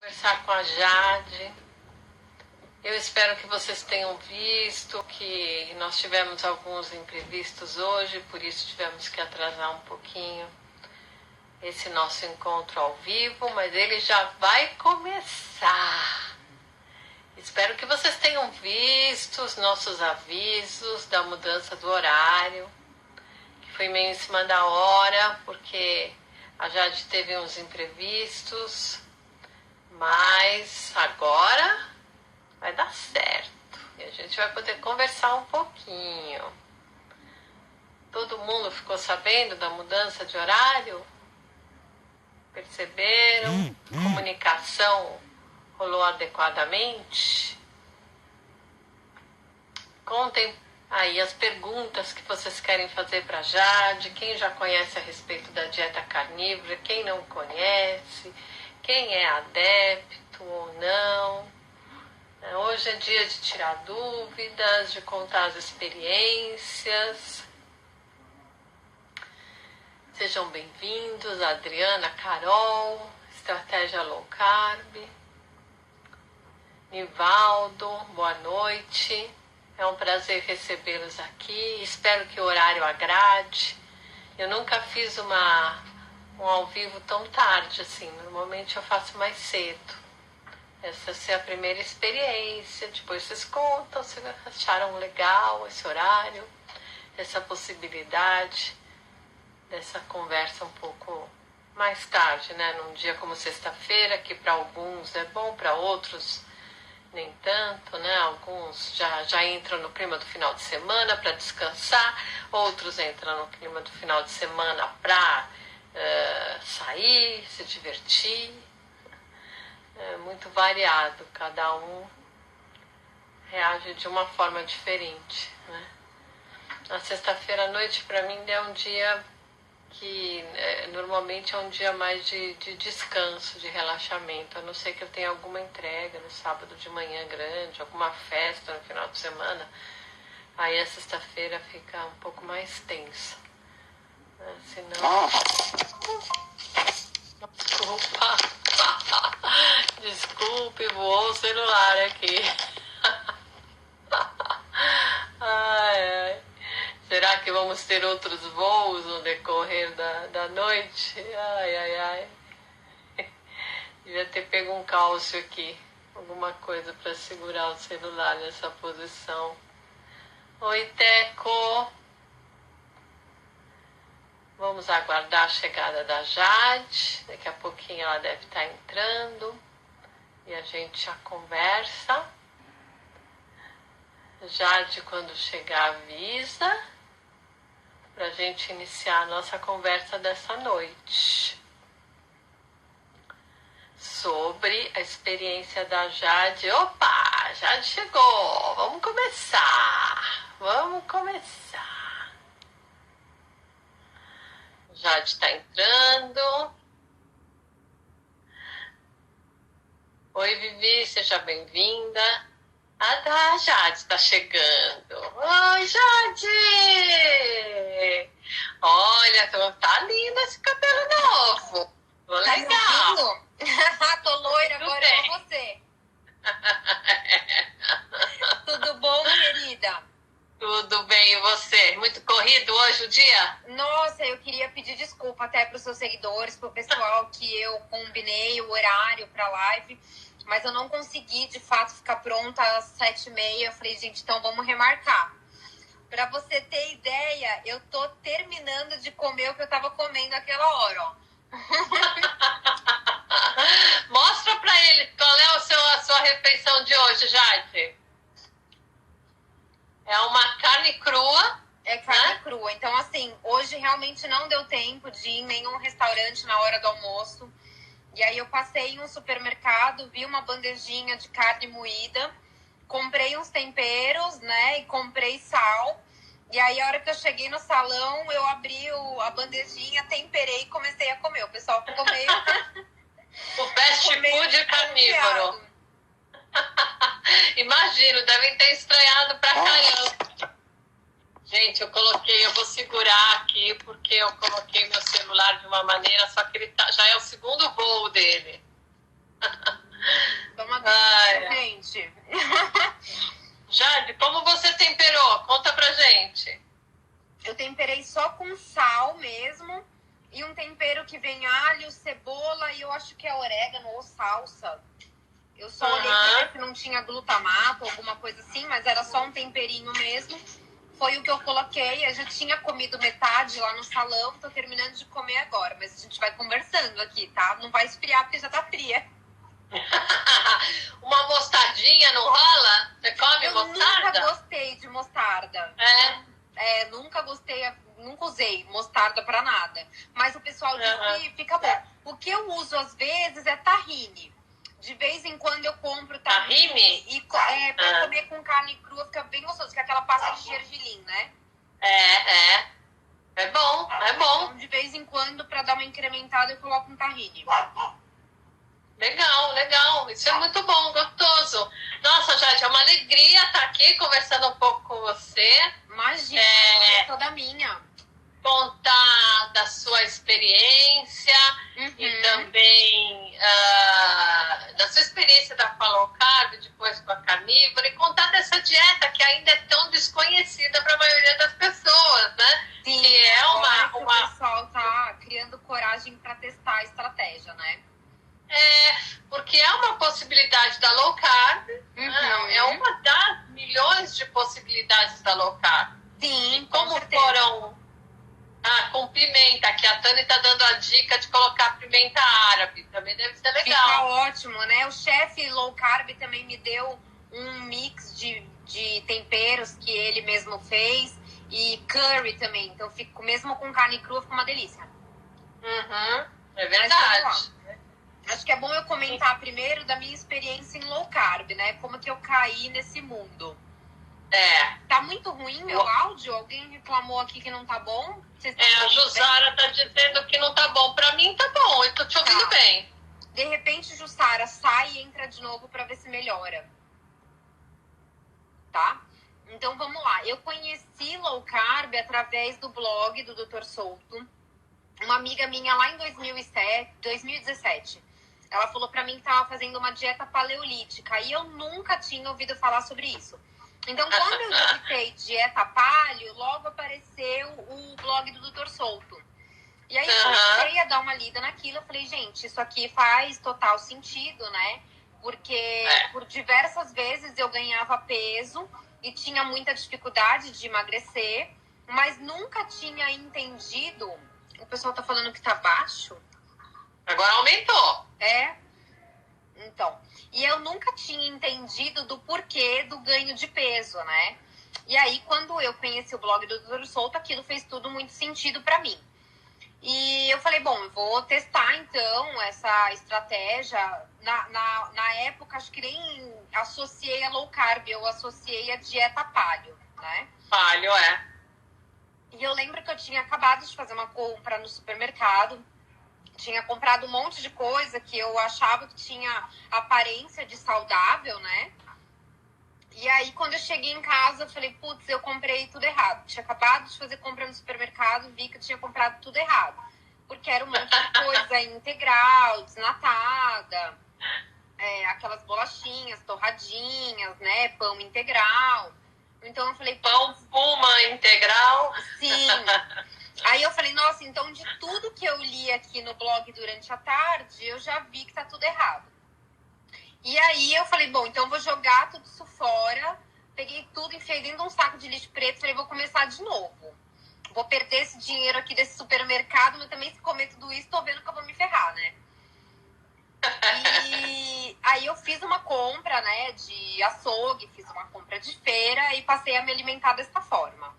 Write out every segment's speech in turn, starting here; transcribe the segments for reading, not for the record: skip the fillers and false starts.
Conversar com a Jade. Eu espero que vocês tenham visto que nós tivemos alguns imprevistos hoje, por isso tivemos que atrasar um pouquinho esse nosso encontro ao vivo, mas ele já vai começar. Espero que vocês tenham visto os nossos avisos da mudança do horário, que foi meio em cima da hora, porque a Jade teve uns imprevistos, mas agora vai dar certo. E a gente vai poder conversar um pouquinho. Todo mundo ficou sabendo da mudança de horário? Perceberam? Comunicação rolou adequadamente? Contem aí as perguntas que vocês querem fazer para a Jade. Quem já conhece a respeito da dieta carnívora, quem não conhece, quem é adepto ou não. Hoje é dia de tirar dúvidas, de contar as experiências. Sejam bem-vindos, Adriana, Carol, Estratégia Low Carb, Nivaldo, boa noite. É um prazer recebê-los aqui. Espero que o horário agrade. Eu nunca fiz um ao vivo tão tarde assim. Normalmente eu faço mais cedo. Essa é a primeira experiência. Depois vocês contam se acharam legal esse horário, essa possibilidade dessa conversa um pouco mais tarde, né? Num dia como sexta-feira, que para alguns é bom, para outros nem tanto, né? Alguns já entram no clima do final de semana para descansar, outros entram no clima do final de semana para sair, se divertir. É muito variado, cada um reage de uma forma diferente, né? A sexta-feira à noite para mim é um dia que normalmente é um dia mais de descanso, de relaxamento, a não ser que eu tenha alguma entrega no sábado de manhã grande, alguma festa no final de semana, aí a sexta-feira fica um pouco mais tensa, né? Senão... Opa! Desculpe, voou o celular aqui. Ai. Será que vamos ter outros voos no decorrer da noite? Ai. Devia ter pego um cálcio aqui. Alguma coisa para segurar o celular nessa posição. Oi, Teco. Vamos aguardar a chegada da Jade. Daqui a pouquinho ela deve estar entrando. E a gente já conversa. Jade, quando chegar, avisa para a gente iniciar a nossa conversa dessa noite. Sobre a experiência da Jade. Opa, Jade chegou. Vamos começar. Jade está entrando. Oi, Vivi, seja bem-vinda. A Jade está chegando. Oi, Jade! Olha, tá lindo esse cabelo novo. Tô legal. Tô loira Tudo agora bem. com você. Tudo bom, querida? Tudo bem, e você? Muito corrido hoje o dia? Nossa, eu queria pedir desculpa até para os seus seguidores, pro pessoal que eu combinei o horário para live, mas eu não consegui, de fato, ficar pronta às 7h30. Eu falei, gente, então vamos remarcar. Para você ter ideia, eu tô terminando de comer o que eu tava comendo naquela hora, ó. Mostra pra ele qual é a sua refeição de hoje, Jade. É uma carne crua. É carne crua. Então, assim, hoje realmente não deu tempo de ir em nenhum restaurante na hora do almoço. E aí eu passei em um supermercado, vi uma bandejinha de carne moída, comprei uns temperos, né? E comprei sal. E aí, a hora que eu cheguei no salão, eu abri a bandejinha, temperei e comecei a comer. O pessoal ficou meio... O fast food carnívoro. Imagino, devem ter estranhado pra caramba. Gente, eu vou segurar aqui porque eu coloquei meu celular de uma maneira, só que ele já é o segundo voo dele. Como você temperou? Conta pra gente. Eu temperei só com sal mesmo. E um tempero que vem alho, cebola e eu acho que é orégano ou salsa. Eu só olhei pra ver se não tinha glutamato ou alguma coisa assim, mas era só um temperinho mesmo. Foi o que eu coloquei. Eu já tinha comido metade lá no salão, tô terminando de comer agora. Mas a gente vai conversando aqui, tá? Não vai esfriar porque já tá fria. Uma mostardinha não rola? Você come mostarda? Nunca gostei de mostarda. Nunca gostei, nunca usei mostarda pra nada. Mas o pessoal diz que fica bom. O que eu uso às vezes é tahine. De vez em quando eu compro tahine e pra comer com carne crua fica bem gostoso, que é aquela pasta de gergelim, né? É bom, é bom. Então, de vez em quando, pra dar uma incrementada, eu coloco um tahine. Legal, legal. Isso é muito bom, gostoso. Nossa, Jade, é uma alegria estar aqui conversando um pouco com você. Imagina, é toda minha. Contar da sua experiência e também da sua experiência da low carb, depois com a carnívora, e contar dessa dieta que ainda é tão desconhecida para a maioria das pessoas, né? Sim, que é o pessoal tá criando coragem para testar a estratégia, né? Porque é uma possibilidade da low carb, né? É uma das milhões de possibilidades da low carb. Sim, e como foram com pimenta, que a Tânia está dando a dica de colocar pimenta árabe, também deve ser legal. Fica ótimo, né? O chefe low carb também me deu um mix de temperos que ele mesmo fez e curry também. Então, mesmo com carne crua, fica uma delícia. É verdade. Acho que é bom eu comentar primeiro da minha experiência em low carb, né? Como que eu caí nesse mundo. Tá muito ruim meu áudio? Alguém reclamou aqui que não tá bom? A Jussara tá dizendo que não tá bom. Pra mim tá bom, eu tô te ouvindo bem. De repente, Jussara, sai e entra de novo pra ver se melhora. Tá? Então vamos lá. Eu conheci low carb através do blog do Dr. Souto. Uma amiga minha lá em 2017. Ela falou pra mim que tava fazendo uma dieta paleolítica. E eu nunca tinha ouvido falar sobre isso. Então, quando eu digitei dieta paleo, logo apareceu o blog do Dr. Souto. E aí eu comecei a dar uma lida naquilo. Eu falei, gente, isso aqui faz total sentido, né? Porque por diversas vezes eu ganhava peso e tinha muita dificuldade de emagrecer, mas nunca tinha entendido. O pessoal tá falando que tá baixo. Agora aumentou. Então, e eu nunca tinha entendido do porquê do ganho de peso, né? E aí, quando eu conheci o blog do Dr. Souto, aquilo fez tudo muito sentido pra mim. E eu falei, bom, eu vou testar, então, essa estratégia. Na época, acho que nem associei a low carb, eu associei a dieta paleo, né? Paleo, E eu lembro que eu tinha acabado de fazer uma compra no supermercado. Tinha comprado um monte de coisa que eu achava que tinha aparência de saudável, né? E aí, quando eu cheguei em casa, eu falei, putz, eu comprei tudo errado. Tinha acabado de fazer compra no supermercado, vi que eu tinha comprado tudo errado. Porque era um monte de coisa integral, desnatada, aquelas bolachinhas, torradinhas, né? Pão integral. Então eu falei... Pão puma integral? Sim. Aí eu falei, nossa, então de tudo que eu li aqui no blog durante a tarde, eu já vi que tá tudo errado. E aí eu falei, bom, então eu vou jogar tudo isso fora. Peguei tudo, enfiei dentro de um saco de lixo preto, falei, vou começar de novo. Vou perder esse dinheiro aqui desse supermercado, mas também se comer tudo isso, tô vendo que eu vou me ferrar, né? E aí eu fiz uma compra, né, de açougue, fiz uma compra de feira e passei a me alimentar dessa forma.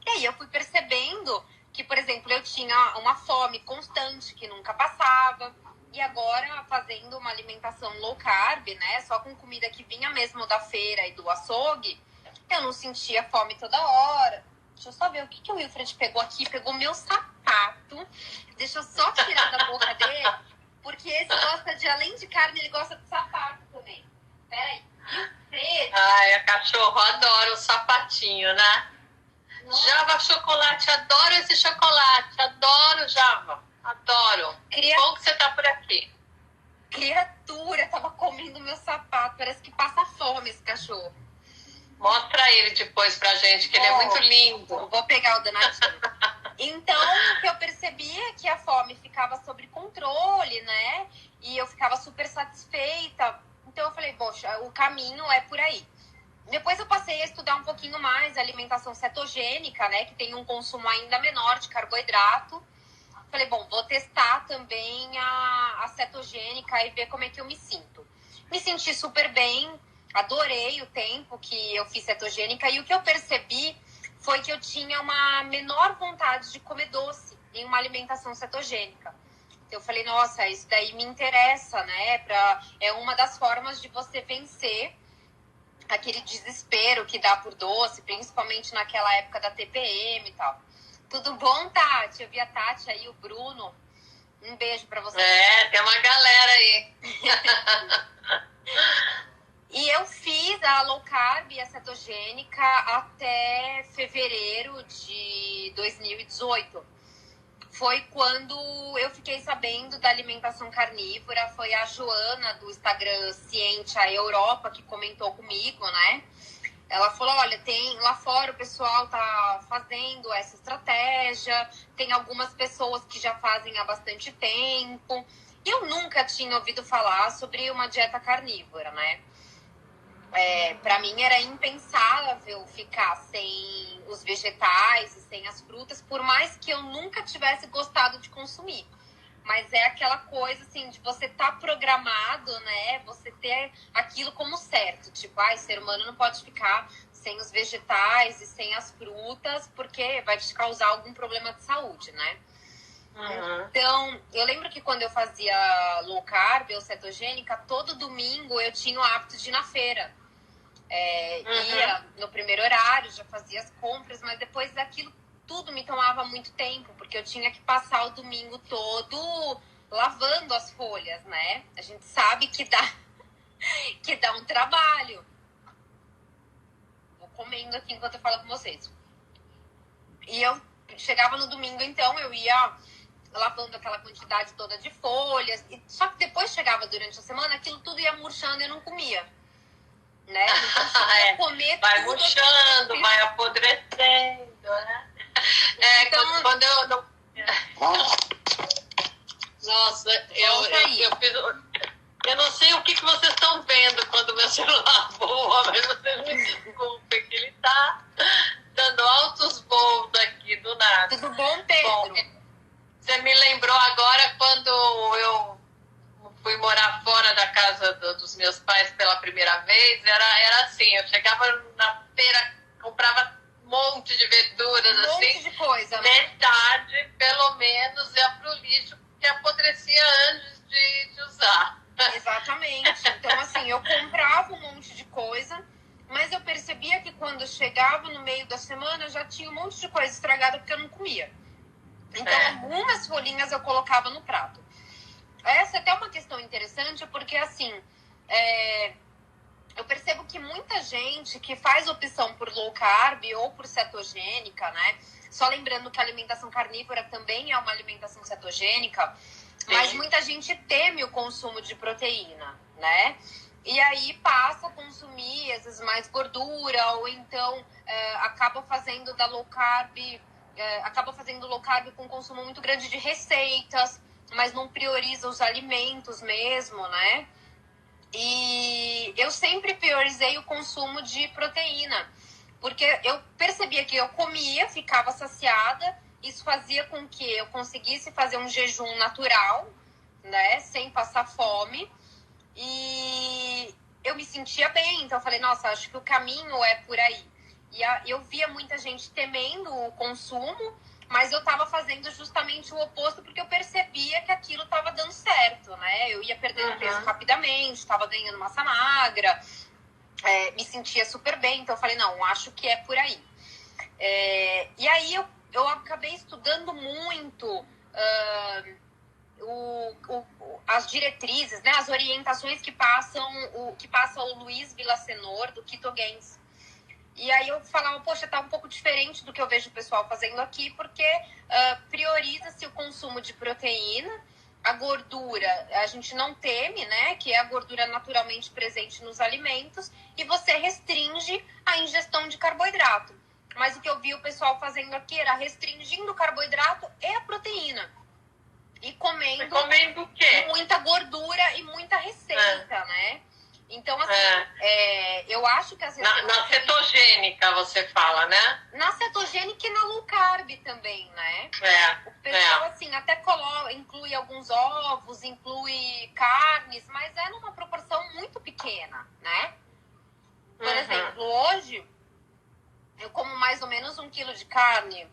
E aí eu fui percebendo que, por exemplo, eu tinha uma fome constante que nunca passava. E agora, fazendo uma alimentação low carb, né? Só com comida que vinha mesmo da feira e do açougue, eu não sentia fome toda hora. Deixa eu só ver o que o Wilfred pegou aqui. Pegou meu sapato. Deixa eu só tirar da boca dele. Porque esse gosta de, além de carne, ele gosta de sapato também. Peraí. Wilfred. Ai, a cachorro adora o sapatinho, né? Java chocolate, adoro esse chocolate, adoro Java, adoro. Bom que você tá por aqui. Criatura, tava comendo meu sapato, parece que passa fome esse cachorro. Mostra ele depois pra gente, que ele é muito lindo. Vou pegar o danadinho. Então, o que eu percebi é que a fome ficava sob controle, né? E eu ficava super satisfeita. Então, eu falei, poxa, o caminho é por aí. Depois eu passei a estudar um pouquinho mais a alimentação cetogênica, né? Que tem um consumo ainda menor de carboidrato. Falei, bom, vou testar também a cetogênica e ver como é que eu me sinto. Me senti super bem, adorei o tempo que eu fiz cetogênica. E o que eu percebi foi que eu tinha uma menor vontade de comer doce em uma alimentação cetogênica. Então eu falei, nossa, isso daí me interessa, né? É uma das formas de você vencer aquele desespero que dá por doce, principalmente naquela época da TPM e tal. Tudo bom, Tati? Eu vi a Tati aí, o Bruno. Um beijo pra você. Tem uma galera aí. E eu fiz a low carb e a cetogênica até fevereiro de 2018. Foi quando eu fiquei sabendo da alimentação carnívora. Foi a Joana, do Instagram Ciente a Europa, que comentou comigo, né? Ela falou, olha, lá fora o pessoal tá fazendo essa estratégia, tem algumas pessoas que já fazem há bastante tempo. E eu nunca tinha ouvido falar sobre uma dieta carnívora, né? Para mim era impensável ficar sem os vegetais e sem as frutas, por mais que eu nunca tivesse gostado de consumir. Mas é aquela coisa, assim, de você estar programado, né? Você ter aquilo como certo. Tipo, ser humano não pode ficar sem os vegetais e sem as frutas, porque vai te causar algum problema de saúde, né? Uhum. Então, eu lembro que quando eu fazia low carb ou cetogênica, todo domingo eu tinha o hábito de ir na feira. Ia no primeiro horário, já fazia as compras, mas depois daquilo tudo me tomava muito tempo, porque eu tinha que passar o domingo todo lavando as folhas, né? A gente sabe que dá um trabalho. Vou comendo aqui enquanto eu falo com vocês. E eu chegava no domingo, então, eu ia lavando aquela quantidade toda de folhas. Só que depois chegava durante a semana, aquilo tudo ia murchando e eu não comia. Né? Então, comer vai tudo murchando, assim, vai apodrecendo, né? Então, quando eu não... Nossa, eu fiz... Eu não sei o que vocês estão vendo quando meu celular voa, mas vocês me desculpem, que ele tá dando altos voos aqui do nada. Tudo bom, Pedro? Bom, você me lembrou agora quando eu fui morar fora da casa dos meus pais pela primeira vez. Era assim, eu chegava na feira, comprava um monte de verduras, um assim. Monte de coisa, né? Metade, pelo menos, ia pro lixo, porque apodrecia antes de usar. Exatamente. Então, assim, eu comprava um monte de coisa, mas eu percebia que quando chegava no meio da semana, já tinha um monte de coisa estragada porque eu não comia. Então, algumas folhinhas eu colocava no prato. Essa é até uma questão interessante, porque, assim, eu percebo que muita gente que faz opção por low carb ou por cetogênica, né? Só lembrando que a alimentação carnívora também é uma alimentação cetogênica, mas muita gente teme o consumo de proteína, né? E aí passa a consumir, às vezes, mais gordura, ou então acaba fazendo da low carb, acaba fazendo low carb com consumo muito grande de receitas, mas não prioriza os alimentos mesmo, né? E eu sempre priorizei o consumo de proteína, porque eu percebia que eu comia, ficava saciada, isso fazia com que eu conseguisse fazer um jejum natural, né, sem passar fome, e eu me sentia bem. Então eu falei, nossa, acho que o caminho é por aí. E eu via muita gente temendo o consumo, mas eu estava fazendo justamente o oposto, porque eu percebia que aquilo estava dando certo, né? Eu ia perdendo peso rapidamente, estava ganhando massa magra, me sentia super bem. Então eu falei, não, acho que é por aí. E aí eu acabei estudando muito as diretrizes, né? As orientações que passa o Luiz Villasenor, do Ketogens. E aí eu falava, poxa, tá um pouco diferente do que eu vejo o pessoal fazendo aqui, porque prioriza-se o consumo de proteína, a gordura a gente não teme, né? Que é a gordura naturalmente presente nos alimentos, e você restringe a ingestão de carboidrato. Mas o que eu vi o pessoal fazendo aqui era restringindo o carboidrato e a proteína. E comendo o quê? muita gordura e muita receita, né? Então, assim, eu acho que as receitas... Na cetogênica, você fala, né? Na cetogênica e na low carb também, né? O pessoal, assim, até inclui alguns ovos, inclui carnes, mas é numa proporção muito pequena, né? Por exemplo, hoje, eu como mais ou menos 1 quilo de carne.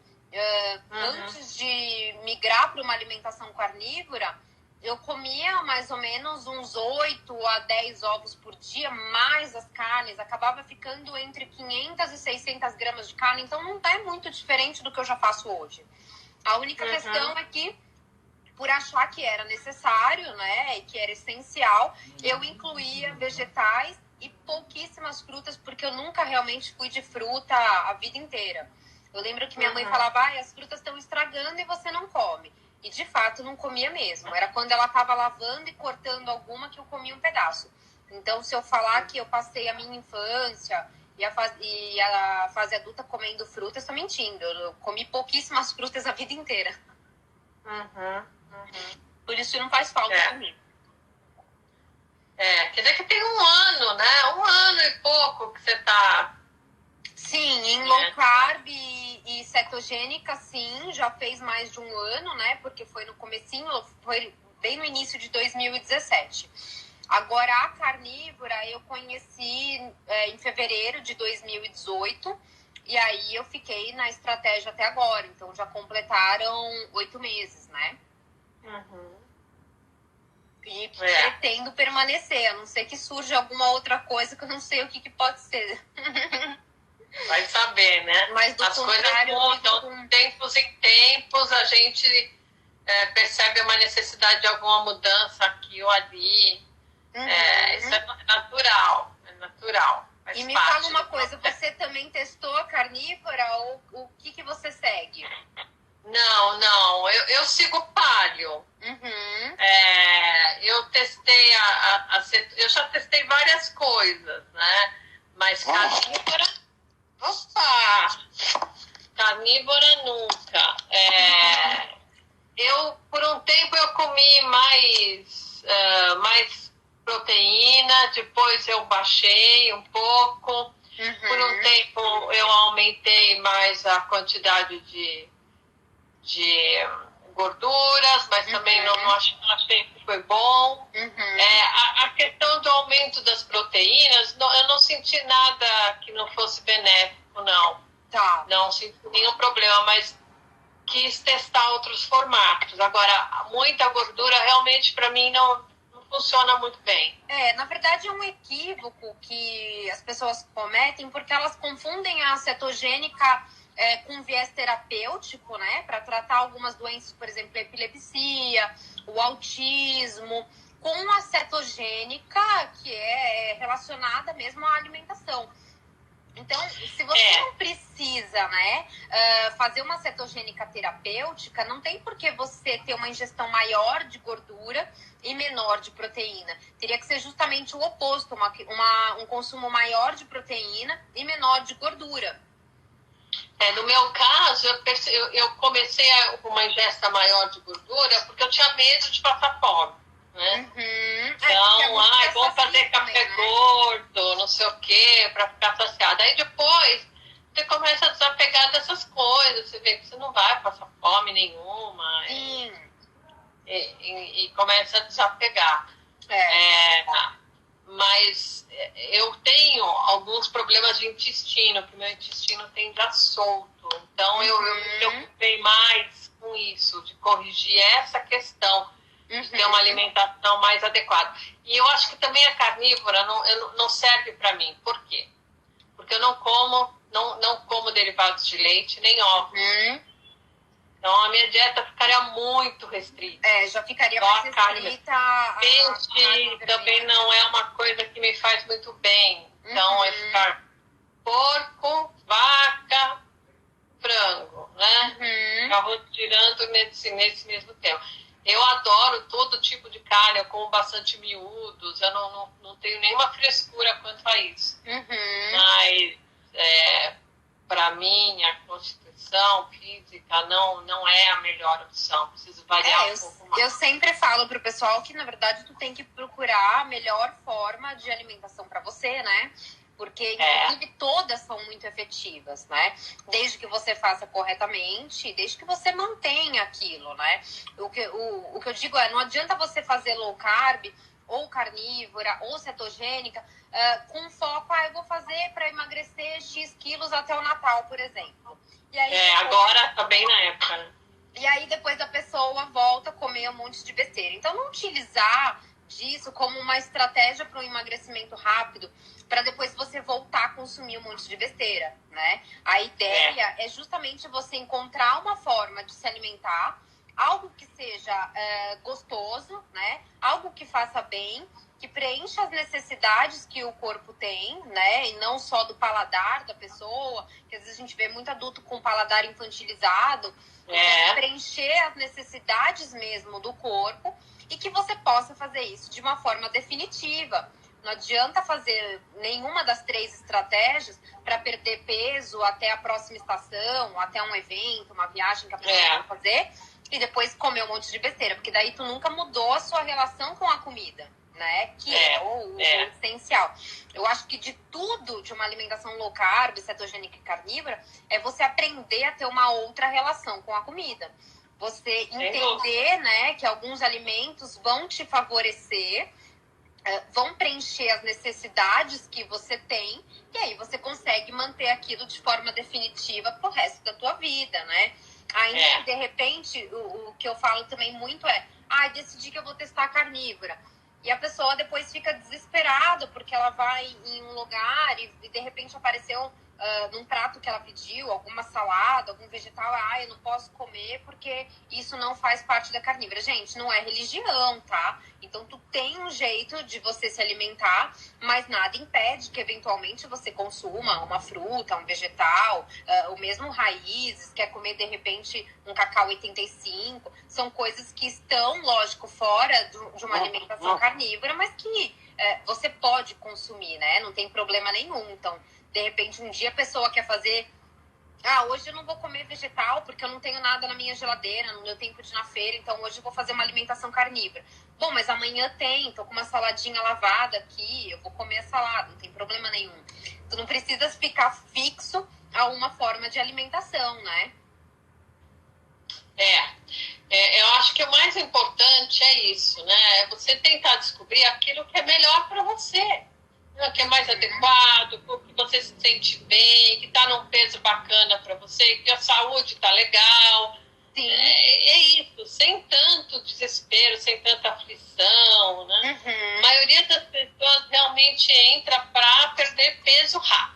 Antes de migrar para uma alimentação carnívora, eu comia mais ou menos uns 8 a 10 ovos por dia, mais as carnes. Acabava ficando entre 500 e 600 gramas de carne. Então, não é muito diferente do que eu já faço hoje. A única questão é que, por achar que era necessário, né, e que era essencial, eu incluía vegetais e pouquíssimas frutas, porque eu nunca realmente fui de fruta a vida inteira. Eu lembro que minha mãe falava, as frutas estão estragando e você não come. E, de fato, não comia mesmo. Era quando ela estava lavando e cortando alguma que eu comia um pedaço. Então, se eu falar que eu passei a minha infância e a fase adulta comendo frutas, estou mentindo. Eu comi pouquíssimas frutas a vida inteira. Por isso não faz falta pra mim. Quer dizer que tem 1 ano, né? 1 ano e pouco que você tá... Sim, em low carb e cetogênica, sim, já fez mais de 1 ano, né? Porque foi no comecinho, foi bem no início de 2017. Agora, a carnívora eu conheci em fevereiro de 2018, e aí eu fiquei na estratégia até agora. Então, já completaram 8 meses, né? E pretendo permanecer, a não ser que surja alguma outra coisa que eu não sei o que pode ser. Vai saber, né? Mas, as coisas mudam, tempos em tempos, a gente percebe uma necessidade de alguma mudança aqui ou ali. Isso é natural, E me fala uma coisa, você também testou a carnívora ou o que você segue? Não, eu sigo paleo. Eu testei eu já testei várias coisas, né? Mas carnívora... Carnívora nunca. Por um tempo eu comi mais proteína, depois eu baixei um pouco. Por um tempo eu aumentei mais a quantidade de gorduras, mas também não achei que foi bom. A questão do aumento das proteínas, eu não senti nada que não fosse benéfico, não. Não senti nenhum problema, mas quis testar outros formatos. Agora, muita gordura realmente para mim não funciona muito bem. Na verdade é um equívoco que as pessoas cometem, porque elas confundem a cetogênica com viés terapêutico, né? Para tratar algumas doenças, por exemplo, a epilepsia, o autismo, com a cetogênica, que é relacionada mesmo à alimentação. Então, se você não precisa, né, fazer uma cetogênica terapêutica, não tem por que você ter uma ingestão maior de gordura e menor de proteína. Teria que ser justamente o oposto, um consumo maior de proteína e menor de gordura. No meu caso, eu comecei com uma ingesta maior de gordura porque eu tinha medo de passar fome, né? Então, vamos fazer café gordo, não sei o quê, para ficar saciada. Aí depois, você começa a desapegar dessas coisas, você vê que você não vai passar fome nenhuma. E começa a desapegar. Mas eu tenho alguns problemas de intestino, que meu intestino tem já solto. Então, eu me preocupei mais com isso, de corrigir essa questão, de ter uma alimentação mais adequada. E eu acho que também a carnívora não serve para mim. Por quê? Porque eu não como derivados de leite, nem ovos. Então, a minha dieta ficaria muito restrita. Já ficaria mais restrita. Peixe também não é uma coisa que me faz muito bem. Então, é ficar porco, vaca, frango, né? Ficar rotirando nesse mesmo tempo. Eu adoro todo tipo de carne, eu como bastante miúdos, eu não tenho nenhuma frescura quanto a isso. Mas, para mim, a constituição física não é a melhor opção, preciso variar um pouco mais. Eu sempre falo pro pessoal que, na verdade, tu tem que procurar a melhor forma de alimentação para você, né? Porque, inclusive, todas são muito efetivas, né? Desde que você faça corretamente, desde que você mantenha aquilo, né? O que eu digo não adianta você fazer low carb, ou carnívora, ou cetogênica, com foco, eu vou fazer para emagrecer X quilos até o Natal, por exemplo. E aí, agora tá bem na época, né? E aí, depois a pessoa volta a comer um monte de besteira. Então, não utilizar disso como uma estratégia para um emagrecimento rápido, para depois você voltar a consumir um monte de besteira, né? A ideia é justamente você encontrar uma forma de se alimentar, algo que seja gostoso, né? Algo que faça bem, que preencha as necessidades que o corpo tem, né? E não só do paladar da pessoa, que às vezes a gente vê muito adulto com paladar infantilizado. Preencher as necessidades mesmo do corpo e que você possa fazer isso de uma forma definitiva. Não adianta fazer nenhuma das 3 estratégias para perder peso até a próxima estação, até um evento, uma viagem que a pessoa vai fazer e depois comer um monte de besteira, porque daí tu nunca mudou a sua relação com a comida, né? Que é o essencial. Eu acho que de tudo, de uma alimentação low carb, cetogênica e carnívora, é você aprender a ter uma outra relação com a comida. Você entender, né, que alguns alimentos vão te favorecer, vão preencher as necessidades que você tem, e aí você consegue manter aquilo de forma definitiva pro resto da tua vida, né? Aí, de repente, o que eu falo também muito decidi que eu vou testar carnívora. E a pessoa depois fica desesperada porque ela vai em um lugar e de repente apareceu num prato que ela pediu, alguma salada, algum vegetal, eu não posso comer porque isso não faz parte da carnívora. Gente, não é religião, tá? Então, tu tem um jeito de você se alimentar, mas nada impede que, eventualmente, você consuma uma fruta, um vegetal, ou mesmo raízes, quer comer, de repente, um cacau 85. São coisas que estão, lógico, fora de uma alimentação carnívora, mas que você pode consumir, né? Não tem problema nenhum. Então, de repente, um dia a pessoa quer fazer... hoje eu não vou comer vegetal porque eu não tenho nada na minha geladeira, no meu tempo de ir na feira, então hoje eu vou fazer uma alimentação carnívora. Bom, mas amanhã tô com uma saladinha lavada aqui, eu vou comer a salada, não tem problema nenhum. Tu não precisa ficar fixo a uma forma de alimentação, né? Eu acho que o mais importante é isso, né? É você tentar descobrir aquilo que é melhor para você. Que é mais adequado, que você se sente bem, que está num peso bacana para você, que a saúde está legal. Sim. É isso, sem tanto desespero, sem tanta aflição, né? A maioria das pessoas realmente entra para perder peso rápido.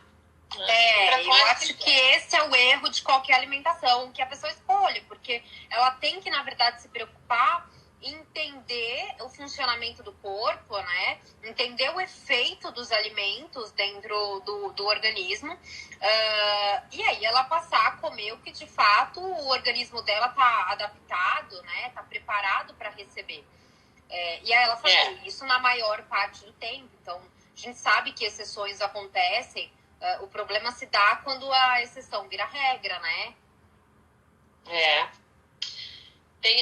Né? Eu acho que esse é o erro de qualquer alimentação que a pessoa escolhe, porque ela tem que, na verdade, se preocupar entender o funcionamento do corpo, né? Entender o efeito dos alimentos dentro do organismo, e aí ela passar a comer o que de fato o organismo dela tá adaptado, né? Tá preparado para receber. E aí ela fazer isso na maior parte do tempo. Então, a gente sabe que exceções acontecem, o problema se dá quando a exceção vira regra, né?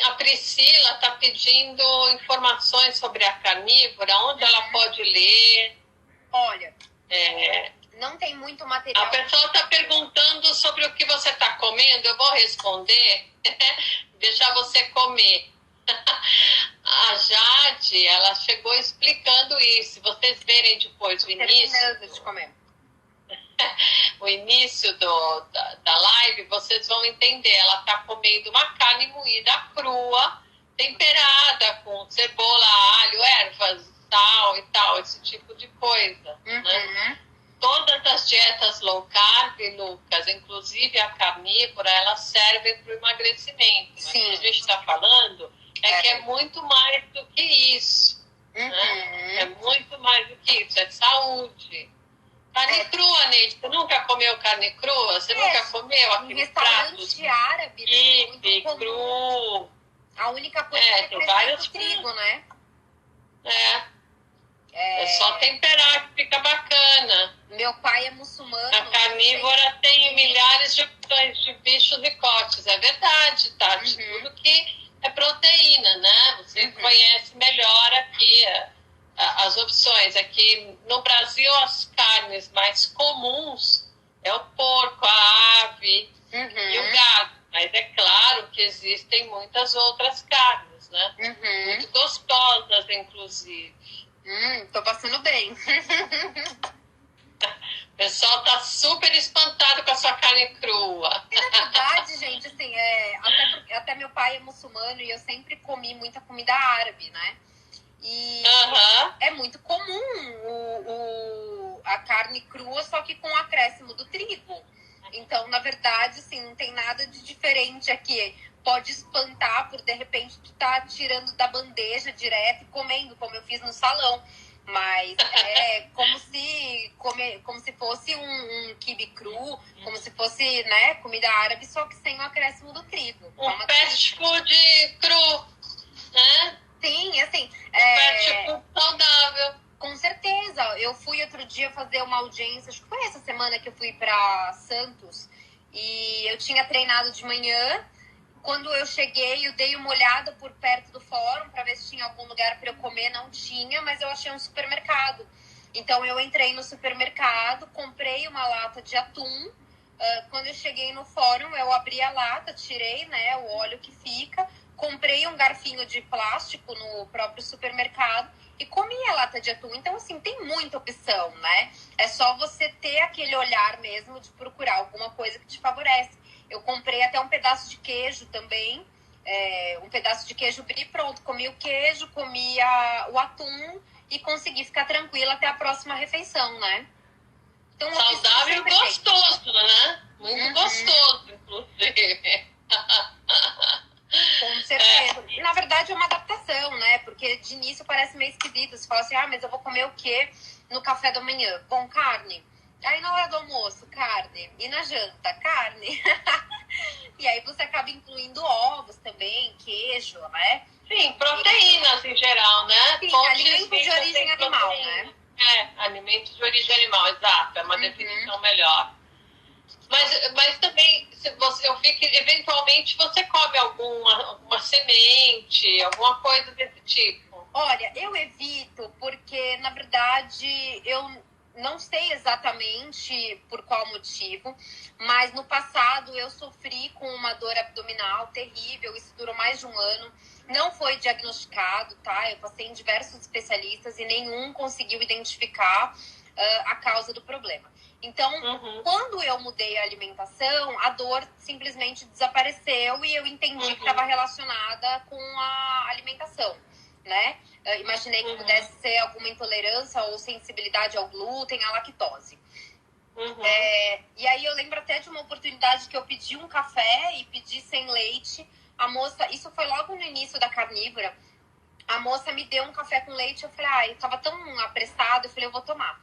A Priscila está pedindo informações sobre a carnívora, onde ela pode ler. Olha, não tem muito material. A pessoa está perguntando sobre o que você está comendo, eu vou responder, deixar você comer. A Jade, ela chegou explicando isso. Se vocês verem depois o início... de comer. O início da live, vocês vão entender. Ela está comendo uma carne moída crua, temperada com cebola, alho, ervas, sal e tal, esse tipo de coisa. Né? Todas as dietas low carb, Lucas, inclusive a carnívora, elas servem para o emagrecimento. Mas o que a gente está falando que é muito mais do que isso. Né? É muito mais do que isso, é saúde. Carne crua, Neide. Você nunca comeu carne crua? Você nunca comeu aquele prato? Restaurante árabe, bife cru. A única coisa é tem várias o trigo, né? É só temperar que fica bacana. Meu pai é muçulmano. A carnívora tem milhares de opções de bichos e cortes. É verdade, Tati. Tudo que é proteína, né? Você conhece melhor aqui as opções. Aqui no Brasil, as carnes mais comuns é o porco, a ave e o gado. Mas é claro que existem muitas outras carnes, né? Muito gostosas, inclusive. Tô passando bem. O pessoal tá super espantado com a sua carne crua. E, na verdade, gente, assim, até meu pai é muçulmano e eu sempre comi muita comida árabe, né? E é muito comum a carne crua, só que com o acréscimo do trigo. Então, na verdade, assim, não tem nada de diferente aqui. Pode espantar por, de repente, tu tá tirando da bandeja direto e comendo, como eu fiz no salão. Mas é como se fosse um quibe cru, como se fosse, né, comida árabe, só que sem o acréscimo do trigo. Um fast food cru, né? Sim, assim... fast food saudável. Com certeza. Eu fui outro dia fazer uma audiência, acho que foi essa semana que eu fui pra Santos, e eu tinha treinado de manhã. Quando eu cheguei, eu dei uma olhada por perto do fórum para ver se tinha algum lugar para eu comer. Não tinha, mas eu achei um supermercado. Então, eu entrei no supermercado, comprei uma lata de atum. Quando eu cheguei no fórum, eu abri a lata, tirei, né, o óleo que fica, comprei um garfinho de plástico no próprio supermercado e comi a lata de atum. Então, assim, tem muita opção, né? É só você ter aquele olhar mesmo de procurar alguma coisa que te favorece. Eu comprei até um pedaço de queijo também, um pedaço de queijo brie, pronto. Comi o queijo, comi o atum e consegui ficar tranquila até a próxima refeição, né? Então, saudável e gostoso, né? Muito gostoso, inclusive. Com certeza. Na verdade, é uma adaptação, né? Porque de início parece meio esquisito. Você fala assim, mas eu vou comer o quê no café da manhã? Bom, carne. Aí na hora do almoço, carne. E na janta, carne. E aí você acaba incluindo ovos também, queijo, né? Sim, proteínas em geral, né? Sim, alimentos de origem animal, né? Alimentos de origem animal, exato. É uma definição melhor. Mas também, eu vi que eventualmente você come alguma semente, alguma coisa desse tipo. Olha, eu evito porque, na verdade, eu não sei exatamente por qual motivo, mas no passado eu sofri com uma dor abdominal terrível, isso durou mais de um ano, não foi diagnosticado, tá? Eu passei em diversos especialistas e nenhum conseguiu identificar a causa do problema. Então, quando eu mudei a alimentação, a dor simplesmente desapareceu e eu entendi que estava relacionada com a alimentação, né? Imaginei que pudesse ser alguma intolerância ou sensibilidade ao glúten, à lactose. E aí eu lembro até de uma oportunidade que eu pedi um café e pedi sem leite. A moça, isso foi logo no início da carnívora, a moça me deu um café com leite. Eu falei, eu tava tão apressada, eu falei, eu vou tomar.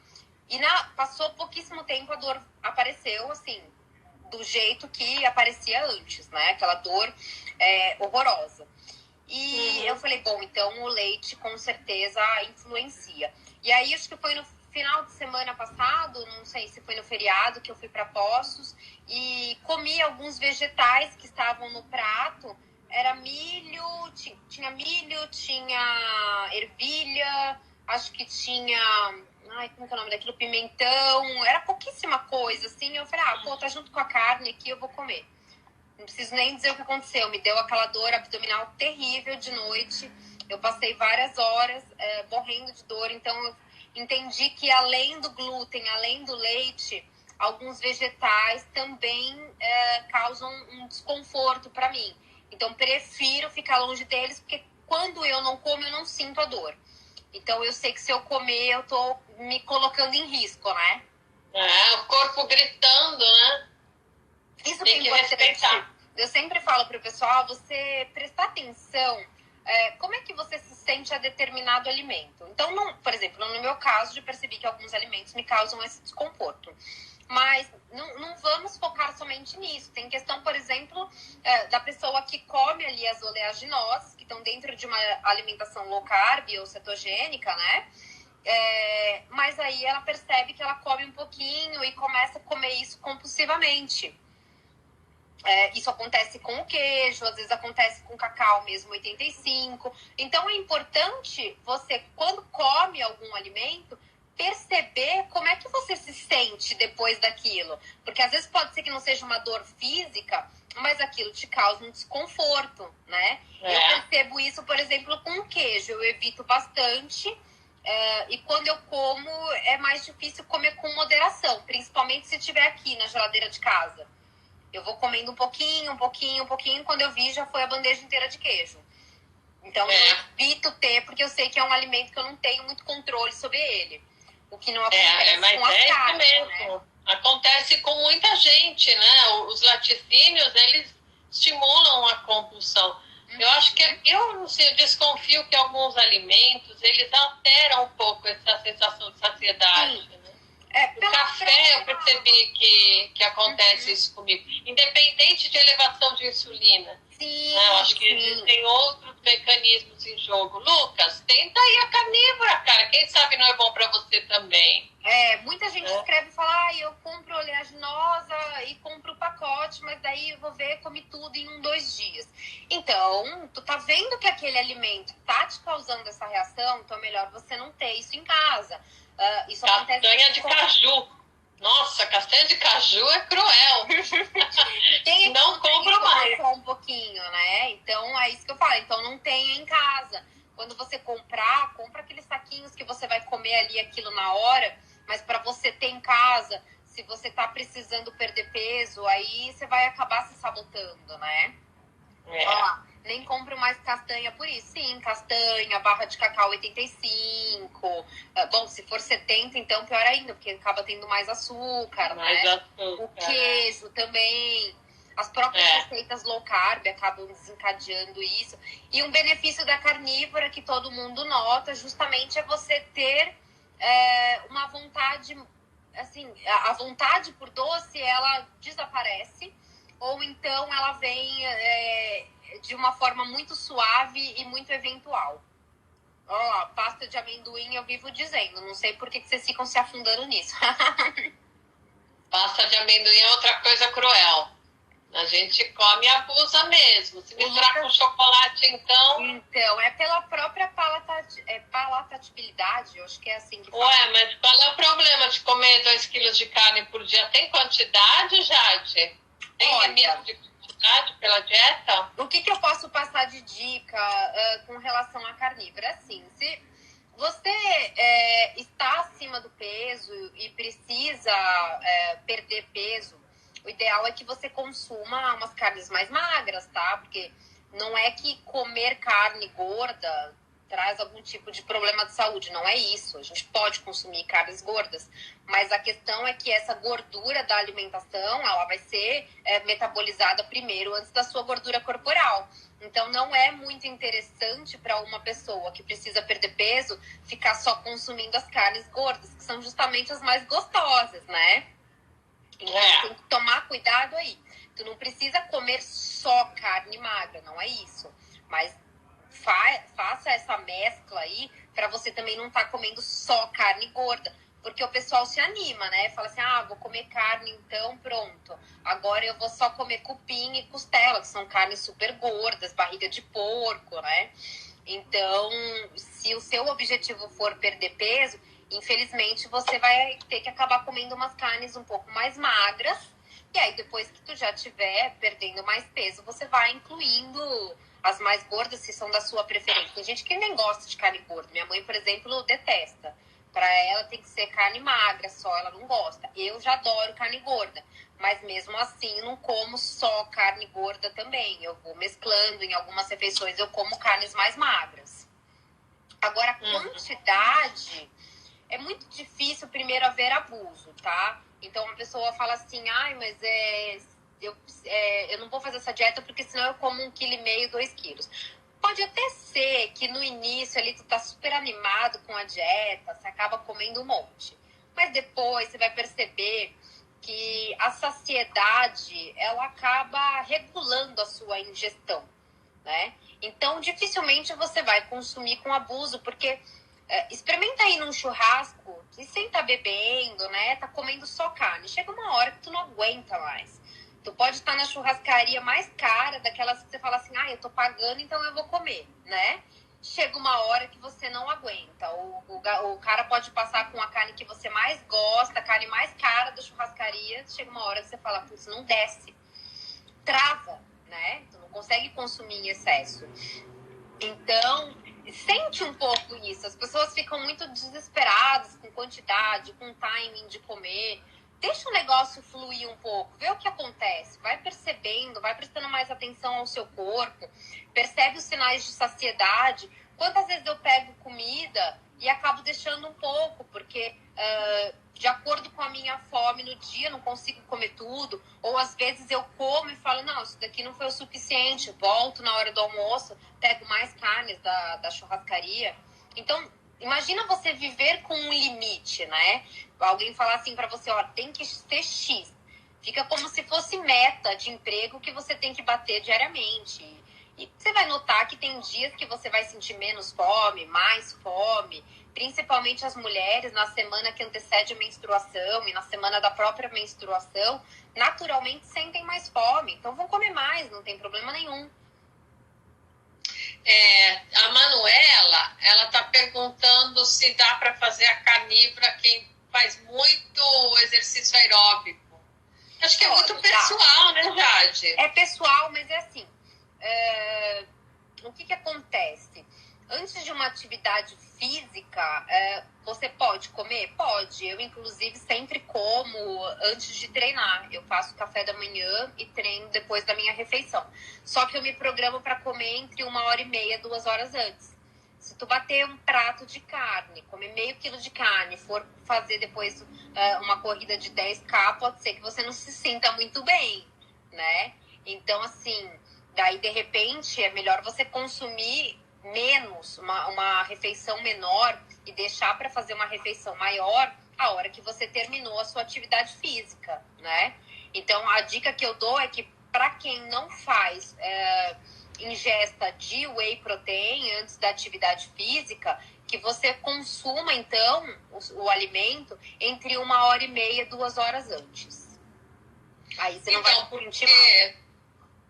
E passou pouquíssimo tempo, a dor apareceu, assim, do jeito que aparecia antes, né? Aquela dor horrorosa. E eu falei, bom, então o leite com certeza influencia. E aí, acho que foi no final de semana passado, não sei se foi no feriado, que eu fui para Poços e comi alguns vegetais que estavam no prato. Era milho, tinha milho, tinha ervilha, acho que tinha... como é o nome daquilo? Pimentão. Era pouquíssima coisa, assim. Eu falei, tá junto com a carne aqui, eu vou comer. Não preciso nem dizer o que aconteceu. Me deu aquela dor abdominal terrível de noite. Eu passei várias horas morrendo de dor. Então, eu entendi que além do glúten, além do leite, alguns vegetais também causam um desconforto para mim. Então, prefiro ficar longe deles, porque quando eu não como, eu não sinto a dor. Então, eu sei que se eu comer, eu tô me colocando em risco, né? O corpo gritando, né? Isso tem que respeitar. Eu sempre falo pro pessoal, você prestar atenção como é que você se sente a determinado alimento. Então, não, por exemplo, no meu caso, eu percebi que alguns alimentos me causam esse desconforto. Mas não vamos focar somente nisso. Tem questão, por exemplo, da pessoa que come ali as oleaginosas, que estão dentro de uma alimentação low carb ou cetogênica, né? Mas aí ela percebe que ela come um pouquinho e começa a comer isso compulsivamente. Isso acontece com o queijo, às vezes acontece com cacau mesmo, 85. Então é importante você, quando come algum alimento, perceber como é que você se sente depois daquilo. Porque às vezes pode ser que não seja uma dor física, mas aquilo te causa um desconforto, né? Eu percebo isso, por exemplo, com o queijo. Eu evito bastante. E quando eu como, é mais difícil comer com moderação. Principalmente se estiver aqui na geladeira de casa. Eu vou comendo um pouquinho. Quando eu vi, já foi a bandeja inteira de queijo. Então, eu evito ter, porque eu sei que é um alimento que eu não tenho muito controle sobre ele. O que não acontece mas com as carnes, mesmo. Né? Acontece com muita gente, né? Os laticínios, eles estimulam a compulsão. Eu acho que, eu desconfio que alguns alimentos, eles alteram um pouco essa sensação de saciedade, né? O café, eu percebi que acontece isso comigo. Independente de elevação de insulina. Sim, né? Eu acho que existem outros mecanismos em jogo. Lucas, tenta aí a carnívora, cara. Quem sabe não é bom pra você também. Muita gente escreve e fala, eu compro oleaginosa e compro o pacote, mas daí eu vou ver, comi tudo em 2 dias. Então, tu tá vendo que aquele alimento tá te causando essa reação, então é melhor você não ter isso em casa. Isso castanha de caju. Nossa, castanha de caju é cruel. Não compro mais. Um pouquinho, né? Então, é isso que eu falo. Então, não tenha em casa. Quando você compra aqueles saquinhos que você vai comer ali aquilo na hora, mas para você ter em casa, se você tá precisando perder peso, aí você vai acabar se sabotando, né? Ó, nem compro mais castanha por isso. Sim, castanha, barra de cacau 85. Bom, se for 70, então pior ainda, porque acaba tendo mais açúcar, né? O queijo também. As próprias receitas low carb acabam desencadeando isso. E um benefício da carnívora que todo mundo nota justamente é você ter uma vontade, assim, a vontade por doce, ela desaparece. Ou então ela vem de uma forma muito suave e muito eventual. Ó, pasta de amendoim eu vivo dizendo. Não sei por que vocês ficam se afundando nisso. Pasta de amendoim é outra coisa cruel. A gente come e abusa mesmo. Se misturar com chocolate, então... Então, é pela própria palatabilidade, eu acho que é assim que fala. Ué, mas qual é o problema de comer 2 quilos de carne por dia? Tem quantidade, Jade? Tem limite de quantidade pela dieta? O que eu posso passar de dica com relação à carnívora? Assim, se você está acima do peso e precisa perder peso, o ideal é que você consuma umas carnes mais magras, tá? Porque não é que comer carne gorda traz algum tipo de problema de saúde, não é isso. A gente pode consumir carnes gordas, mas a questão é que essa gordura da alimentação, ela vai ser metabolizada primeiro antes da sua gordura corporal. Então, não é muito interessante para uma pessoa que precisa perder peso ficar só consumindo as carnes gordas, que são justamente as mais gostosas, né? Então, tem que tomar cuidado aí. Tu não precisa comer só carne magra, não é isso. Mas faça essa mescla aí para você também não estar comendo só carne gorda. Porque o pessoal se anima, né? Fala assim, vou comer carne, então pronto. Agora eu vou só comer cupim e costela, que são carnes super gordas, barriga de porco, né? Então, se o seu objetivo for perder peso, infelizmente você vai ter que acabar comendo umas carnes um pouco mais magras. E aí, depois que tu já estiver perdendo mais peso, você vai incluindo as mais gordas, se são da sua preferência. Tem gente que nem gosta de carne gorda. Minha mãe, por exemplo, detesta. Para ela tem que ser carne magra só, ela não gosta. Eu já adoro carne gorda, mas mesmo assim não como só carne gorda também. Eu vou mesclando, em algumas refeições eu como carnes mais magras. Agora, a quantidade... É muito difícil primeiro haver abuso, tá? Então, uma pessoa fala assim, mas eu não vou fazer essa dieta porque senão eu como 1,5 kg, 2 quilos. Pode até ser que no início ali tu tá super animado com a dieta, você acaba comendo um monte. Mas depois você vai perceber que a saciedade, ela acaba regulando a sua ingestão, né? Então, dificilmente você vai consumir com abuso, porque experimenta ir num churrasco e sem tá bebendo, né? Tá comendo só carne. Chega uma hora que tu não aguenta mais. Tu pode estar na churrascaria mais cara, daquelas que você fala assim, eu tô pagando, então eu vou comer, né? Chega uma hora que você não aguenta. O cara pode passar com a carne que você mais gosta, a carne mais cara da churrascaria. Chega uma hora que você fala, putz, não desce. Trava, né? Tu não consegue consumir em excesso. Então, sente um pouco isso. As pessoas ficam muito desesperadas com quantidade, com timing de comer. Deixa o negócio fluir um pouco, vê o que acontece, vai percebendo, vai prestando mais atenção ao seu corpo, percebe os sinais de saciedade. Quantas vezes eu pego comida e acabo deixando um pouco, porque de acordo com a minha fome no dia, não consigo comer tudo, ou às vezes eu como e falo, não, isso daqui não foi o suficiente, volto na hora do almoço, pego mais carnes da churrascaria. Então, imagina você viver com um limite, né? Alguém falar assim pra você, ó, tem que ser X. Fica como se fosse meta de emprego que você tem que bater diariamente. E você vai notar que tem dias que você vai sentir menos fome, mais fome. Principalmente as mulheres, na semana que antecede a menstruação e na semana da própria menstruação, naturalmente sentem mais fome. Então vão comer mais, não tem problema nenhum. A Manuela, ela tá perguntando se dá para fazer a carnívora quem faz muito exercício aeróbico. Acho que é muito pessoal, né, Jade? É pessoal, mas é assim. O que acontece? Antes de uma atividade física, você pode comer? Pode. Eu, inclusive, sempre como antes de treinar. Eu faço café da manhã e treino depois da minha refeição. Só que eu me programo para comer entre 1h30 e 2 horas antes. Se tu bater um prato de carne, comer meio quilo de carne, for fazer depois uma corrida de 10K, pode ser que você não se sinta muito bem, né? Então, assim, daí, de repente, é melhor você consumir menos, uma refeição menor e deixar para fazer uma refeição maior a hora que você terminou a sua atividade física, né? Então, a dica que eu dou é que para quem não faz ingesta de whey protein antes da atividade física, que você consuma, então, o alimento entre 1h30 e 2 horas antes. Aí você não vai sentir mal.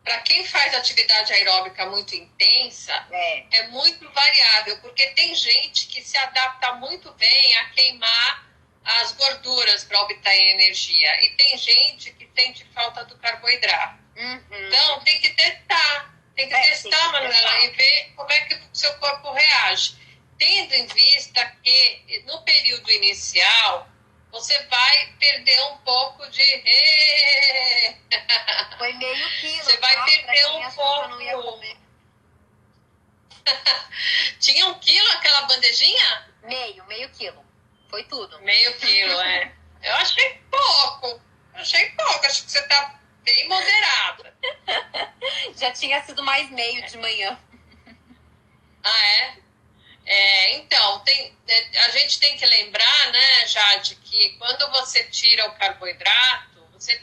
Para quem faz atividade aeróbica muito intensa, é muito variável, porque tem gente que se adapta muito bem a queimar as gorduras para obter energia. E tem gente que sente falta do carboidrato. Então, tem que testar. Tem que testar, Manuela, e ver como é que o seu corpo reage. Tendo em vista que no período inicial, você vai perder um pouco de... Foi meio quilo. Você vai perder um pouco. Não ia comer. Tinha 1 quilo aquela bandejinha? Meio quilo. Foi tudo. Meio quilo, Eu achei pouco. Acho que você tá bem moderada. Já tinha sido mais meio de manhã. Então, a gente tem que lembrar, né, Jade, que quando você tira o carboidrato, você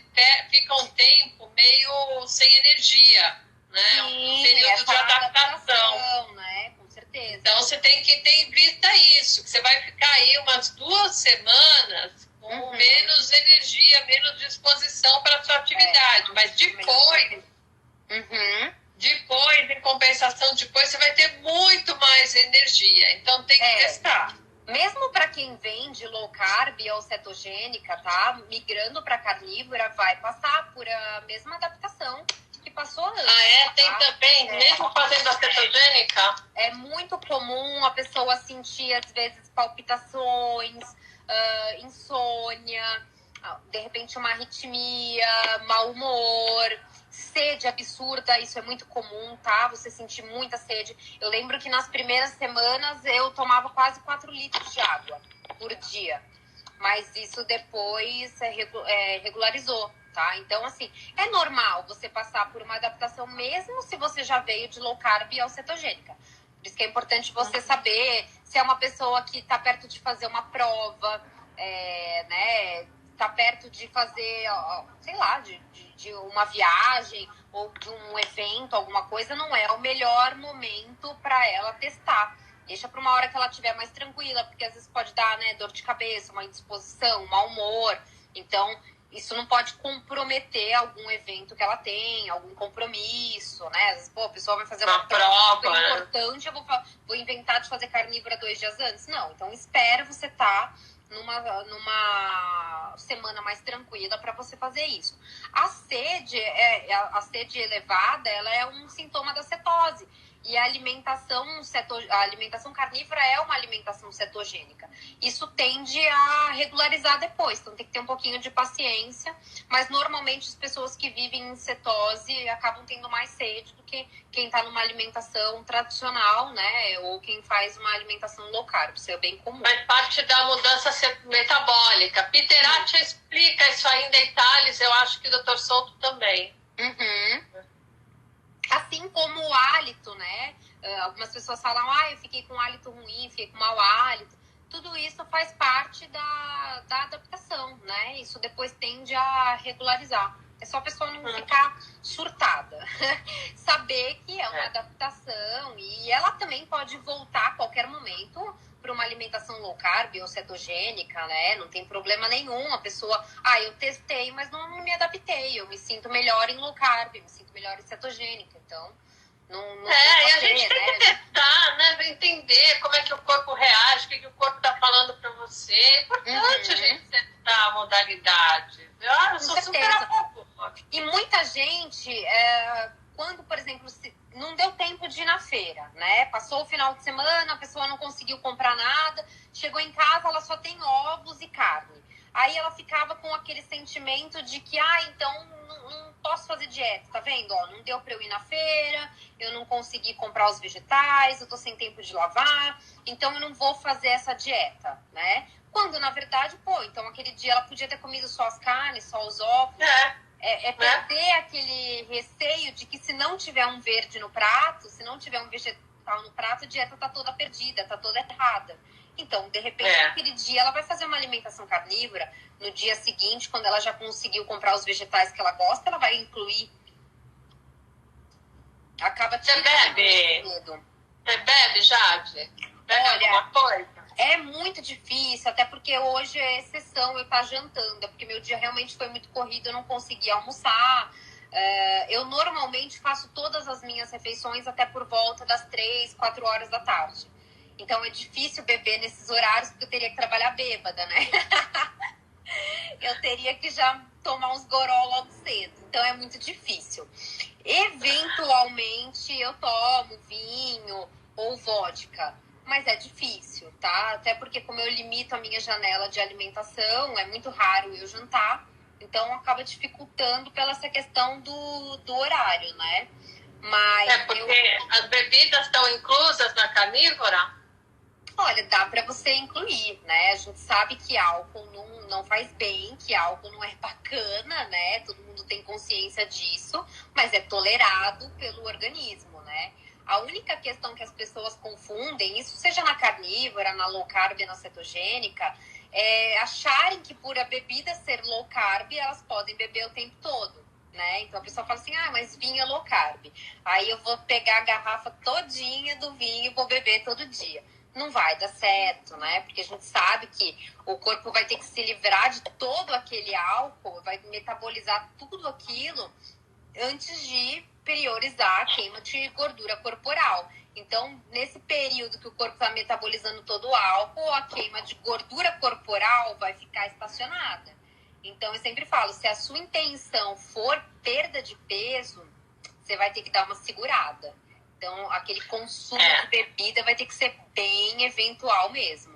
fica um tempo meio sem energia, né? Sim, um período de adaptação, né? Com certeza. Então, você tem que ter em vista isso, que você vai ficar aí umas 2 semanas com menos energia, menos disposição para a sua atividade. Mas depois... Depois, em compensação, você vai ter muito mais energia. Então, tem que testar. Mesmo para quem vem de low carb ou cetogênica, tá? Migrando para carnívora, vai passar por a mesma adaptação que passou antes. Tem também, mesmo fazendo a cetogênica? É muito comum a pessoa sentir, às vezes, palpitações, insônia, de repente uma arritmia, mau humor, sede absurda. Isso é muito comum, tá? Você sentir muita sede. Eu lembro que nas primeiras semanas eu tomava quase 4 litros de água por dia. Mas isso depois regularizou, tá? Então, assim, é normal você passar por uma adaptação, mesmo se você já veio de low carb ao cetogênica. Por isso que é importante você saber se é uma pessoa que está perto de fazer uma prova, né? Está perto de fazer, sei lá, de uma viagem ou de um evento, alguma coisa, não é o melhor momento para ela testar. Deixa para uma hora que ela estiver mais tranquila, porque às vezes pode dar, né, dor de cabeça, uma indisposição, um mau humor. Então, isso não pode comprometer algum evento que ela tem, algum compromisso, né? Às vezes, pô, a pessoa vai fazer uma prova super importante, eu vou inventar de fazer carnívora 2 dias antes. Não, então espera você estar numa semana mais tranquila para você fazer isso. A sede elevada, ela é um sintoma da cetose. E a alimentação carnívora é uma alimentação cetogênica. Isso tende a regularizar depois, então tem que ter um pouquinho de paciência. Mas normalmente as pessoas que vivem em cetose acabam tendo mais sede do que quem está numa alimentação tradicional, né? Ou quem faz uma alimentação low carb, isso é bem comum. Faz parte da mudança metabólica. Peter explica isso aí em detalhes, eu acho que o Dr. Souto também. Uhum. Assim como o hálito, né? Algumas pessoas falam, eu fiquei com hálito ruim, fiquei com mau hálito. Tudo isso faz parte da adaptação, né? Isso depois tende a regularizar. É só a pessoa não ficar surtada. Saber que é uma adaptação e ela também pode voltar a qualquer momento para uma alimentação low carb ou cetogênica, né? Não tem problema nenhum. A pessoa, eu testei, mas não me adaptei. Eu me sinto melhor em low carb, me sinto melhor em cetogênica. Então, não e a gente tem que testar, né? Entender como é que o corpo reage, o que o corpo está falando para você. É importante a gente testar a modalidade. Eu sou super a favor. E muita gente, quando, por exemplo, não deu tempo de ir na feira, né? Passou o final de semana, a pessoa não conseguiu comprar nada, chegou em casa, ela só tem ovos e carne. Aí ela ficava com aquele sentimento de que, então não posso fazer dieta, tá vendo? Não deu pra eu ir na feira, eu não consegui comprar os vegetais, eu tô sem tempo de lavar, então eu não vou fazer essa dieta, né? Quando, na verdade, então aquele dia ela podia ter comido só as carnes, só os ovos. Perder aquele receio de que se não tiver um verde no prato, se não tiver um vegetal no prato, a dieta tá toda perdida, tá toda errada. Então, de repente, naquele dia ela vai fazer uma alimentação carnívora. No dia seguinte, quando ela já conseguiu comprar os vegetais que ela gosta, ela vai incluir. Acaba tirando esse medo. Você bebe, Jade? Bebe alguma coisa? É muito difícil, até porque hoje é exceção eu estar jantando, porque meu dia realmente foi muito corrido, eu não consegui almoçar. Eu normalmente faço todas as minhas refeições até por volta das 3, 4 horas da tarde. Então é difícil beber nesses horários, porque eu teria que trabalhar bêbada, né? Eu teria que já tomar uns goró logo cedo. Então é muito difícil. Eventualmente eu tomo vinho ou vodka, mas é difícil, tá? Até porque como eu limito a minha janela de alimentação, é muito raro eu jantar. Então acaba dificultando pela essa questão do horário, né? Mas porque as bebidas estão inclusas na carnívora? Olha, dá para você incluir, né? A gente sabe que álcool não faz bem, que álcool não é bacana, né? Todo mundo tem consciência disso, mas é tolerado pelo organismo, né? A única questão que as pessoas confundem, isso seja na carnívora, na low carb e na cetogênica, é acharem que por a bebida ser low carb, elas podem beber o tempo todo, né? Então a pessoa fala assim, mas vinho é low carb. Aí eu vou pegar a garrafa todinha do vinho e vou beber todo dia. Não vai dar certo, né? Porque a gente sabe que o corpo vai ter que se livrar de todo aquele álcool, vai metabolizar tudo aquilo antes de priorizar a queima de gordura corporal. Então, nesse período que o corpo está metabolizando todo o álcool, a queima de gordura corporal vai ficar estacionada. Então, eu sempre falo, se a sua intenção for perda de peso, você vai ter que dar uma segurada. Então, aquele consumo de bebida vai ter que ser bem eventual mesmo.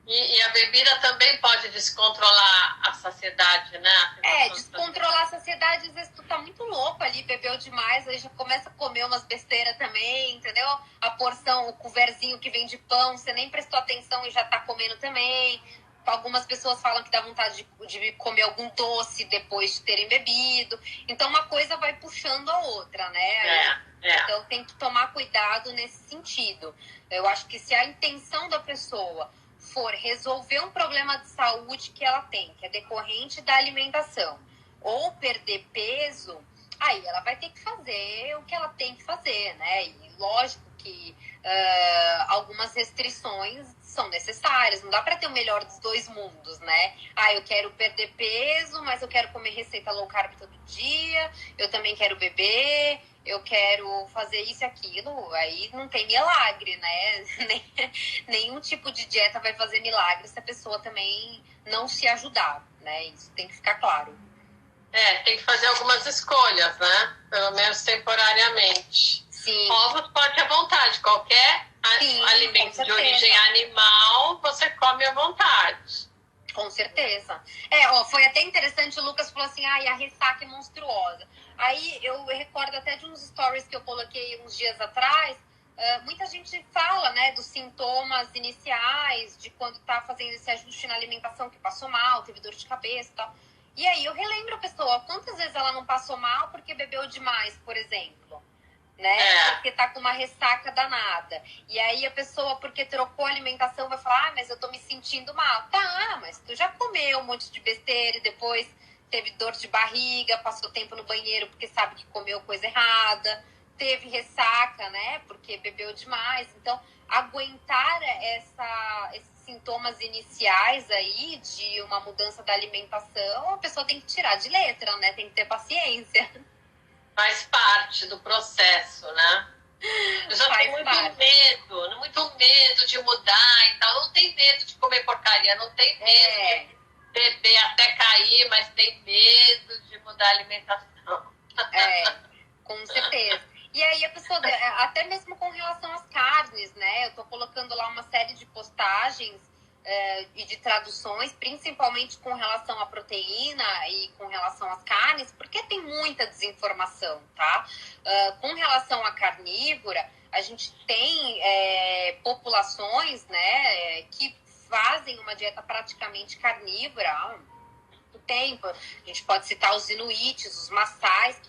E a bebida também pode descontrolar a saciedade, né? Descontrolar a saciedade, às vezes tu tá muito louco ali, bebeu demais, aí já começa a comer umas besteiras também, entendeu? A porção, o coverzinho que vem de pão, você nem prestou atenção e já tá comendo também. Algumas pessoas falam que dá vontade de comer algum doce depois de terem bebido. Então, uma coisa vai puxando a outra, né? Então, tem que tomar cuidado nesse sentido. Eu acho que se a intenção da pessoa for resolver um problema de saúde que ela tem, que é decorrente da alimentação, ou perder peso, aí ela vai ter que fazer o que ela tem que fazer, né? E lógico que algumas restrições são necessárias. Não dá para ter o melhor dos dois mundos, né? Eu quero perder peso, mas eu quero comer receita low carb todo dia, eu também quero beber, eu quero fazer isso e aquilo. Aí não tem milagre, né? Nenhum tipo de dieta vai fazer milagre se a pessoa também não se ajudar, né? Isso tem que ficar claro. Tem que fazer algumas escolhas, né? Pelo menos temporariamente. Sim. Ovos pode à vontade. Qualquer alimento de origem animal, você come à vontade. Com certeza. Foi até interessante, o Lucas falou assim, a ressaca é monstruosa. Aí eu recordo até de uns stories que eu coloquei uns dias atrás, muita gente fala, né, dos sintomas iniciais, de quando tá fazendo esse ajuste na alimentação, que passou mal, teve dor de cabeça e tal. E aí eu relembro a pessoa, quantas vezes ela não passou mal porque bebeu demais, por exemplo, né? Porque tá com uma ressaca danada. E aí a pessoa, porque trocou a alimentação, vai falar, mas eu tô me sentindo mal. Tá, mas tu já comeu um monte de besteira e depois teve dor de barriga, passou tempo no banheiro porque sabe que comeu coisa errada, teve ressaca, né? Porque bebeu demais. Então, aguentar esses sintomas iniciais aí de uma mudança da alimentação, a pessoa tem que tirar de letra, né? Tem que ter paciência. Faz parte do processo, né? Eu já tenho muito medo de mudar e tal. Não tem medo de comer porcaria, não tem medo de beber até cair, mas tem medo de mudar a alimentação. Com certeza. E aí a pessoa, até mesmo com relação às carnes, né? Eu tô colocando lá uma série de postagens e de traduções, principalmente com relação à proteína e com relação às carnes, porque tem muita desinformação, tá? Com relação à carnívora, a gente tem populações, né, que fazem uma dieta praticamente carnívora há muito tempo. A gente pode citar os inuites, os maçais,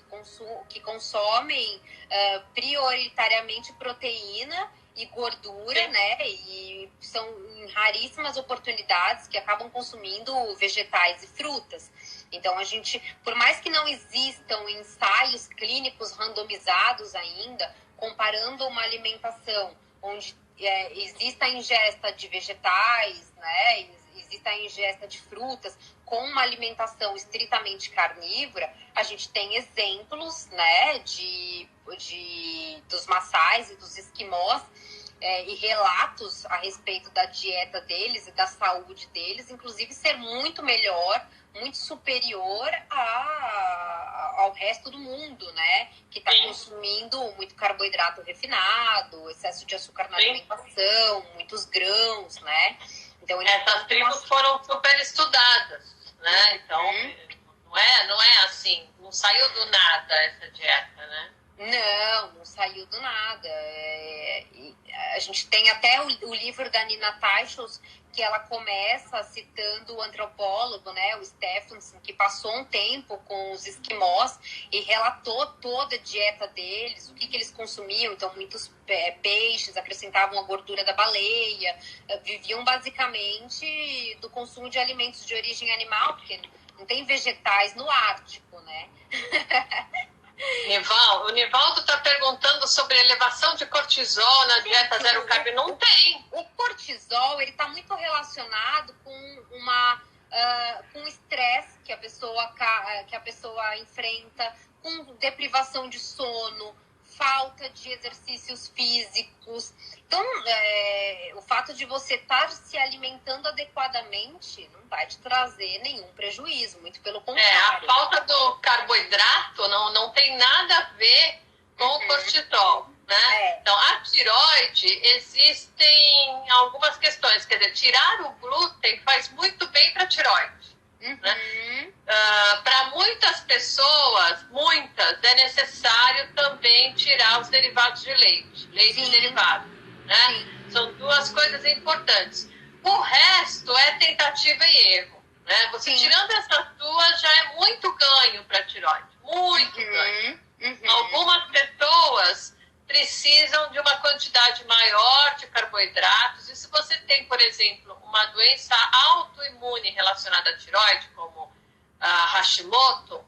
que consomem prioritariamente proteína e gordura, né? E são em raríssimas oportunidades que acabam consumindo vegetais e frutas. Então, a gente, por mais que não existam ensaios clínicos randomizados ainda, comparando uma alimentação onde exista a ingesta de vegetais, né? Exista a ingesta de frutas, com uma alimentação estritamente carnívora, a gente tem exemplos, né, dos maçais e dos esquimós e relatos a respeito da dieta deles e da saúde deles, inclusive ser muito melhor, muito superior ao resto do mundo, né, que está consumindo muito carboidrato refinado, excesso de açúcar na alimentação, muitos grãos, né. Então, essas tribos foram super estudadas, né? Então, não é assim, não saiu do nada essa dieta, né? Não saiu do nada. A gente tem até o livro da Nina Teicholz, que ela começa citando o antropólogo, né, o Stephenson, que passou um tempo com os esquimós e relatou toda a dieta deles, o que eles consumiam. Então, muitos peixes, acrescentavam a gordura da baleia, viviam basicamente do consumo de alimentos de origem animal, porque não tem vegetais no Ártico, né? O Nivaldo está perguntando sobre elevação de cortisol na dieta zero carb. Não tem. O cortisol, ele está muito relacionado com com o estresse que a pessoa enfrenta, com deprivação de sono, falta de exercícios físicos. Então, o fato de você estar se alimentando adequadamente não vai te trazer nenhum prejuízo, muito pelo contrário. A falta do carboidrato não tem nada a ver com o cortisol, né? Então, a tireoide, existem algumas questões. Quer dizer, tirar o glúten faz muito bem para a tireoide. Né? Para muitas pessoas, é necessário também tirar os derivados de leite e derivado, né? São duas coisas importantes. O resto é tentativa e erro, né? Você tirando essas duas já é muito ganho para a tireoide, muito ganho. Algumas pessoas precisam de uma quantidade maior de carboidratos. E se você tem, por exemplo, uma doença autoimune relacionada à tireoide, como a Hashimoto,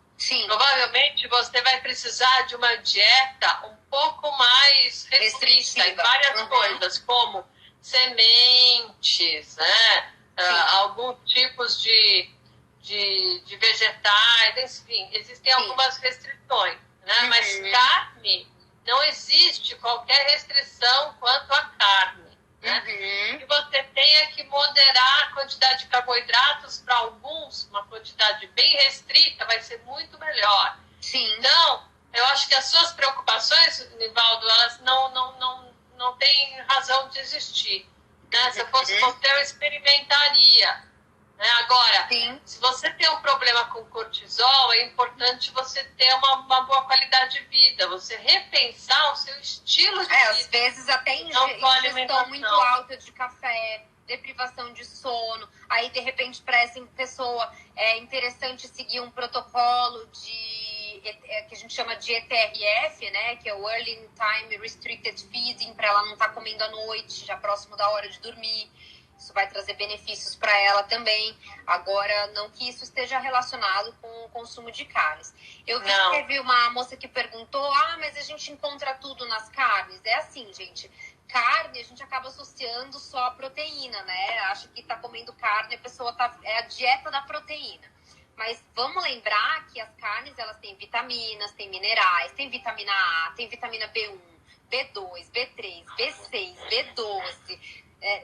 provavelmente você vai precisar de uma dieta um pouco mais restrita em várias coisas, como sementes, né? Alguns tipos de vegetais, enfim, existem algumas restrições, né? Mas carne, não existe qualquer restrição quanto à carne, né? E você tenha que moderar a quantidade de carboidratos para alguns, uma quantidade bem restrita vai ser muito melhor. Então, eu acho que as suas preocupações, Nivaldo, elas não têm razão de existir, né? Se eu fosse você, eu experimentaria. Agora, se você tem um problema com cortisol, é importante você ter uma boa qualidade de vida, você repensar o seu estilo de vida. Às vezes até ingestão muito alta de café, deprivação de sono. Aí, de repente, para essa pessoa é interessante seguir um protocolo que a gente chama de ETRF, né? Que é o Early Time Restricted Feeding, para ela não estar comendo à noite, já próximo da hora de dormir. Isso vai trazer benefícios para ela também. Agora, não que isso esteja relacionado com o consumo de carnes. Eu vi que teve uma moça que perguntou, mas a gente encontra tudo nas carnes? É assim, gente, carne a gente acaba associando só a proteína, né? Acha que tá comendo carne, a pessoa é a dieta da proteína. Mas vamos lembrar que as carnes, elas têm vitaminas, têm minerais, tem vitamina A, tem vitamina B1, B2, B3, B6, B12...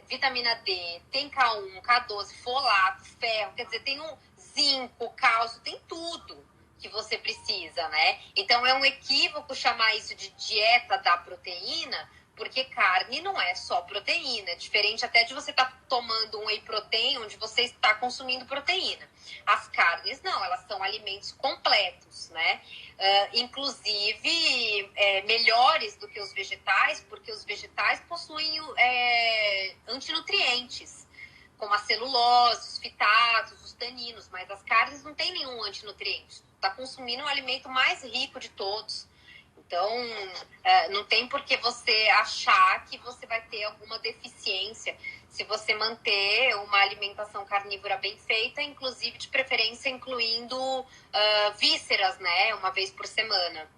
vitamina D, tem K1, K12, folato, ferro, quer dizer, tem um zinco, cálcio, tem tudo que você precisa, né? Então é um equívoco chamar isso de dieta da proteína, porque carne não é só proteína, é diferente até de você estar tomando um whey protein, onde você está consumindo proteína. As carnes não, elas são alimentos completos, né? Inclusive melhores do que os vegetais, porque os vegetais possuem antinutrientes, como a celulose, os fitatos, os taninos, mas as carnes não têm nenhum antinutriente. Está consumindo o alimento mais rico de todos. Então, não tem por que você achar que você vai ter alguma deficiência se você manter uma alimentação carnívora bem feita, inclusive de preferência incluindo vísceras, né? Uma vez por semana.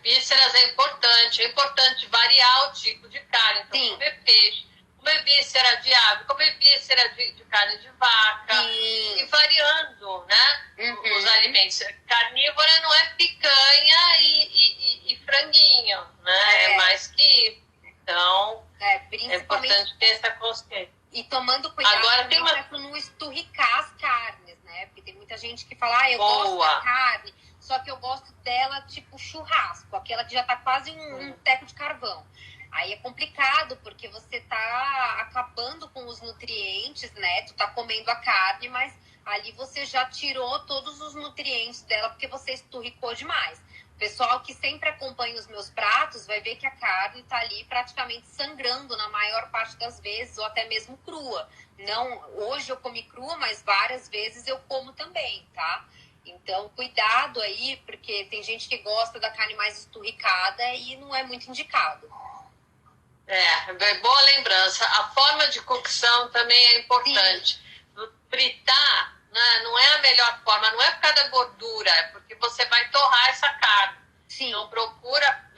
Vísceras é importante variar o tipo de carne. Então, comer peixe, comer víscera de ave, comer víscera de carne de vaca, e variando, né, os alimentos. Carnívora não é picanha e franguinho, né? É mais que isso. Então, é importante ter essa consciência. E tomando cuidado agora, para não esturricar as carnes, né? Porque tem muita gente que fala, eu gosto da carne, só que eu gosto dela tipo churrasco, aquela que já tá quase um teco de carvão. Aí é complicado, porque você tá acabando com os nutrientes, né? Tu tá comendo a carne, mas ali você já tirou todos os nutrientes dela, porque você esturricou demais. O pessoal que sempre acompanha os meus pratos vai ver que a carne tá ali praticamente sangrando na maior parte das vezes, ou até mesmo crua. Não, hoje eu comi crua, mas várias vezes eu como também, tá? Então, cuidado aí, porque tem gente que gosta da carne mais esturricada e não é muito indicado. Boa lembrança. A forma de cocção também é importante. Fritar, né, não é a melhor forma, não é por causa da gordura, é porque você vai torrar essa carne. Então procura.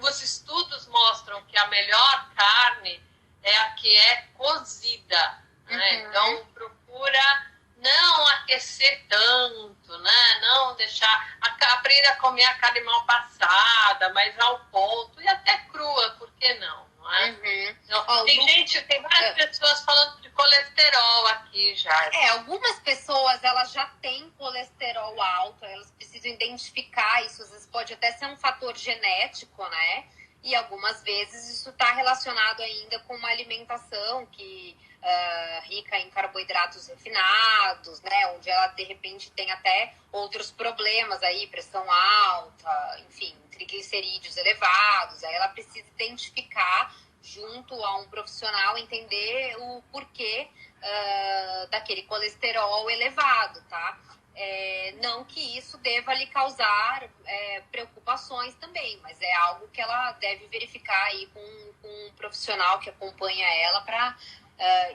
Os estudos mostram que a melhor carne é a que é cozida. Né? Então procura não aquecer tanto, né? Não deixar. Aprenda a comer a carne mal passada, mas ao ponto, e até crua, por que não? Não, tem várias pessoas falando de colesterol aqui já. Algumas pessoas elas já têm colesterol alto, elas precisam identificar isso, às vezes pode até ser um fator genético, né? E algumas vezes isso está relacionado ainda com uma alimentação que rica em carboidratos refinados, né? Onde ela de repente tem até outros problemas aí, pressão alta, enfim, triglicerídeos elevados. Aí ela precisa identificar junto a um profissional, entender o porquê daquele colesterol elevado, tá? Não que isso deva lhe causar preocupações também, mas é algo que ela deve verificar aí com um profissional que acompanha ela para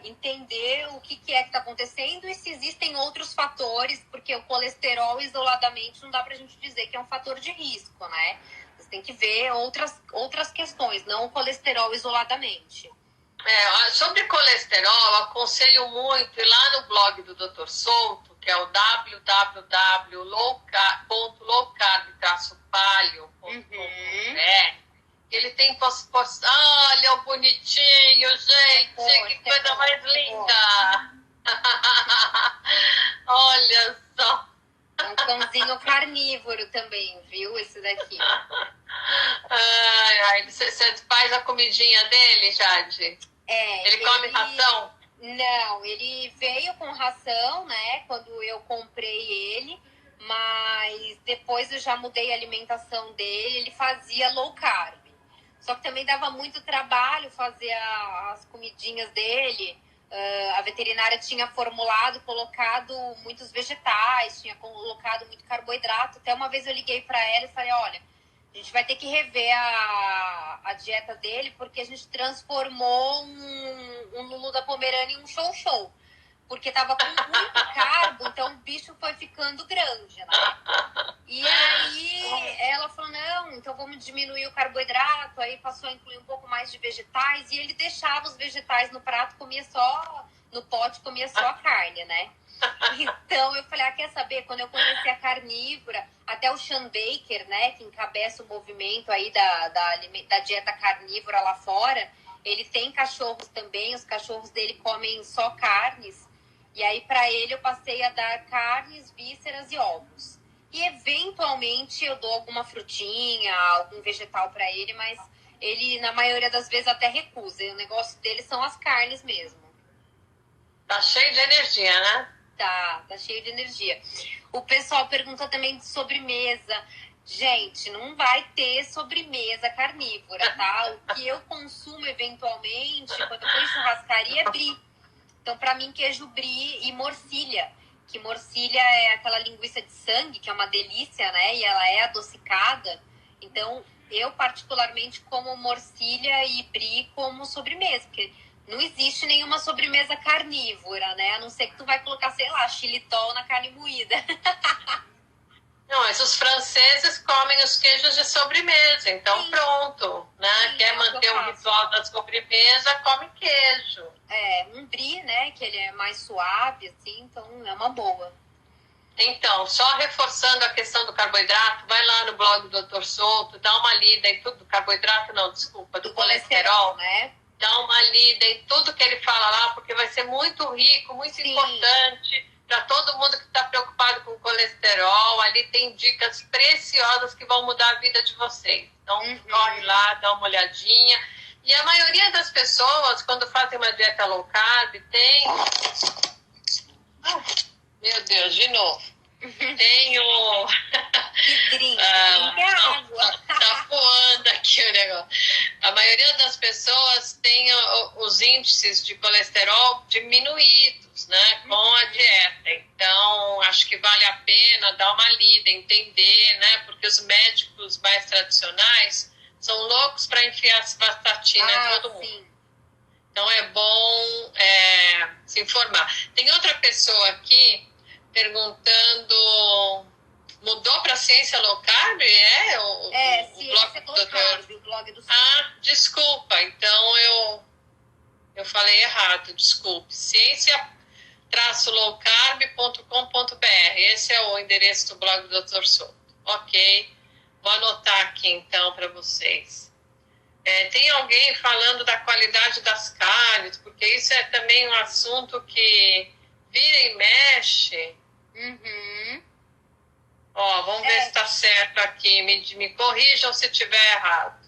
entender o que é que está acontecendo e se existem outros fatores, porque o colesterol isoladamente não dá para a gente dizer que é um fator de risco, né? Você tem que ver outras questões, não o colesterol isoladamente. Sobre colesterol, eu aconselho muito ir lá no blog do Dr. Souto, que é o www.lowcarb-palio.com.br. Ele tem olha o bonitinho, gente, que coisa mais linda. Olha só. É um cãozinho carnívoro também, viu? Esse daqui. Você faz a comidinha dele, Jade? Ele come ração? Não, ele veio com ração, né? Quando eu comprei ele, mas depois eu já mudei a alimentação dele, ele fazia low carb. Só que também dava muito trabalho fazer as comidinhas dele. A veterinária tinha formulado, colocado muitos vegetais, tinha colocado muito carboidrato. Até uma vez eu liguei para ela e falei, olha, a gente vai ter que rever a dieta dele, porque a gente transformou um Lulu da Pomerânia em um show-show. Porque tava com muito carbo, então o bicho foi ficando grande, né? E aí ela falou, não, então vamos diminuir o carboidrato. Aí passou a incluir um pouco mais de vegetais. E ele deixava os vegetais no prato, comia só, no pote, comia só a carne, né? Então eu falei, quer saber? Quando eu conheci a carnívora, até o Sean Baker, né, que encabeça o movimento aí da dieta carnívora lá fora, ele tem cachorros também, os cachorros dele comem só carnes. E aí, para ele, eu passei a dar carnes, vísceras e ovos. E, eventualmente, eu dou alguma frutinha, algum vegetal para ele, mas ele, na maioria das vezes, até recusa. E o negócio dele são as carnes mesmo. Tá cheio de energia, né? Tá cheio de energia. O pessoal pergunta também de sobremesa. Gente, não vai ter sobremesa carnívora, tá? O que eu consumo, eventualmente, quando eu tô em churrascaria, é brie. Então, para mim, queijo brie e morcilha. Que morcilha é aquela linguiça de sangue, que é uma delícia, né? E ela é adocicada. Então, eu particularmente como morcilha e brie como sobremesa. Porque não existe nenhuma sobremesa carnívora, né? A não ser que tu vai colocar, sei lá, xilitol na carne moída. Não, mas os franceses comem os queijos de sobremesa, então sim. Pronto, né? Sim, quer manter o ritual da sobremesa, come queijo. Um brie, né? Que ele é mais suave, assim, então é uma boa. Então, só reforçando a questão do carboidrato, vai lá no blog do Dr. Souto, dá uma lida em tudo, do carboidrato não, desculpa, do colesterol, né? Dá uma lida em tudo que ele fala lá, porque vai ser muito rico, muito sim. Importante para todo mundo que está preocupado com o colesterol. Ali tem dicas preciosas que vão mudar a vida de vocês. Então, corre lá, dá uma olhadinha. E a maioria das pessoas, quando fazem uma dieta low carb, tem... Meu Deus, de novo. Tem o... Que drink é água. Tá voando aqui o negócio. A maioria das pessoas tem os índices de colesterol diminuídos, né, com a dieta. Então, acho que vale a pena dar uma lida, entender, né, porque os médicos mais tradicionais são loucos para enfiar as bastatinas em todo mundo. Sim. Então, é bom se informar. Tem outra pessoa aqui perguntando... Mudou para ciência low carb? Ciência low carb, o blog do Souto. Desculpa, então eu falei errado, desculpe. ciência-lowcarb.com.br, esse é o endereço do blog do Dr. Souto. Ok, vou anotar aqui então para vocês. Tem alguém falando da qualidade das carnes, porque isso é também um assunto que vira e mexe. Vamos ver se está certo aqui. Me corrijam se estiver errado.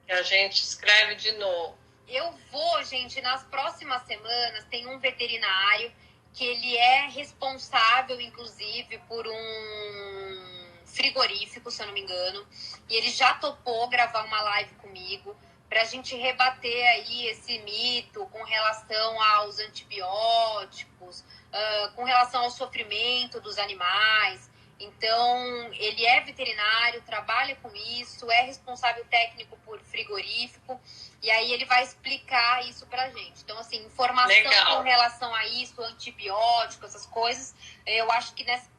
Que a gente escreve de novo. Eu vou, gente, nas próximas semanas, tem um veterinário que ele é responsável, inclusive, por um frigorífico, se eu não me engano. E ele já topou gravar uma live comigo para a gente rebater aí esse mito com relação aos antibióticos, com relação ao sofrimento dos animais. Então, ele é veterinário, trabalha com isso, é responsável técnico por frigorífico, e aí ele vai explicar isso pra gente. Então, assim, informação Legal. com relação a isso, antibiótico, essas coisas, eu acho que nessa...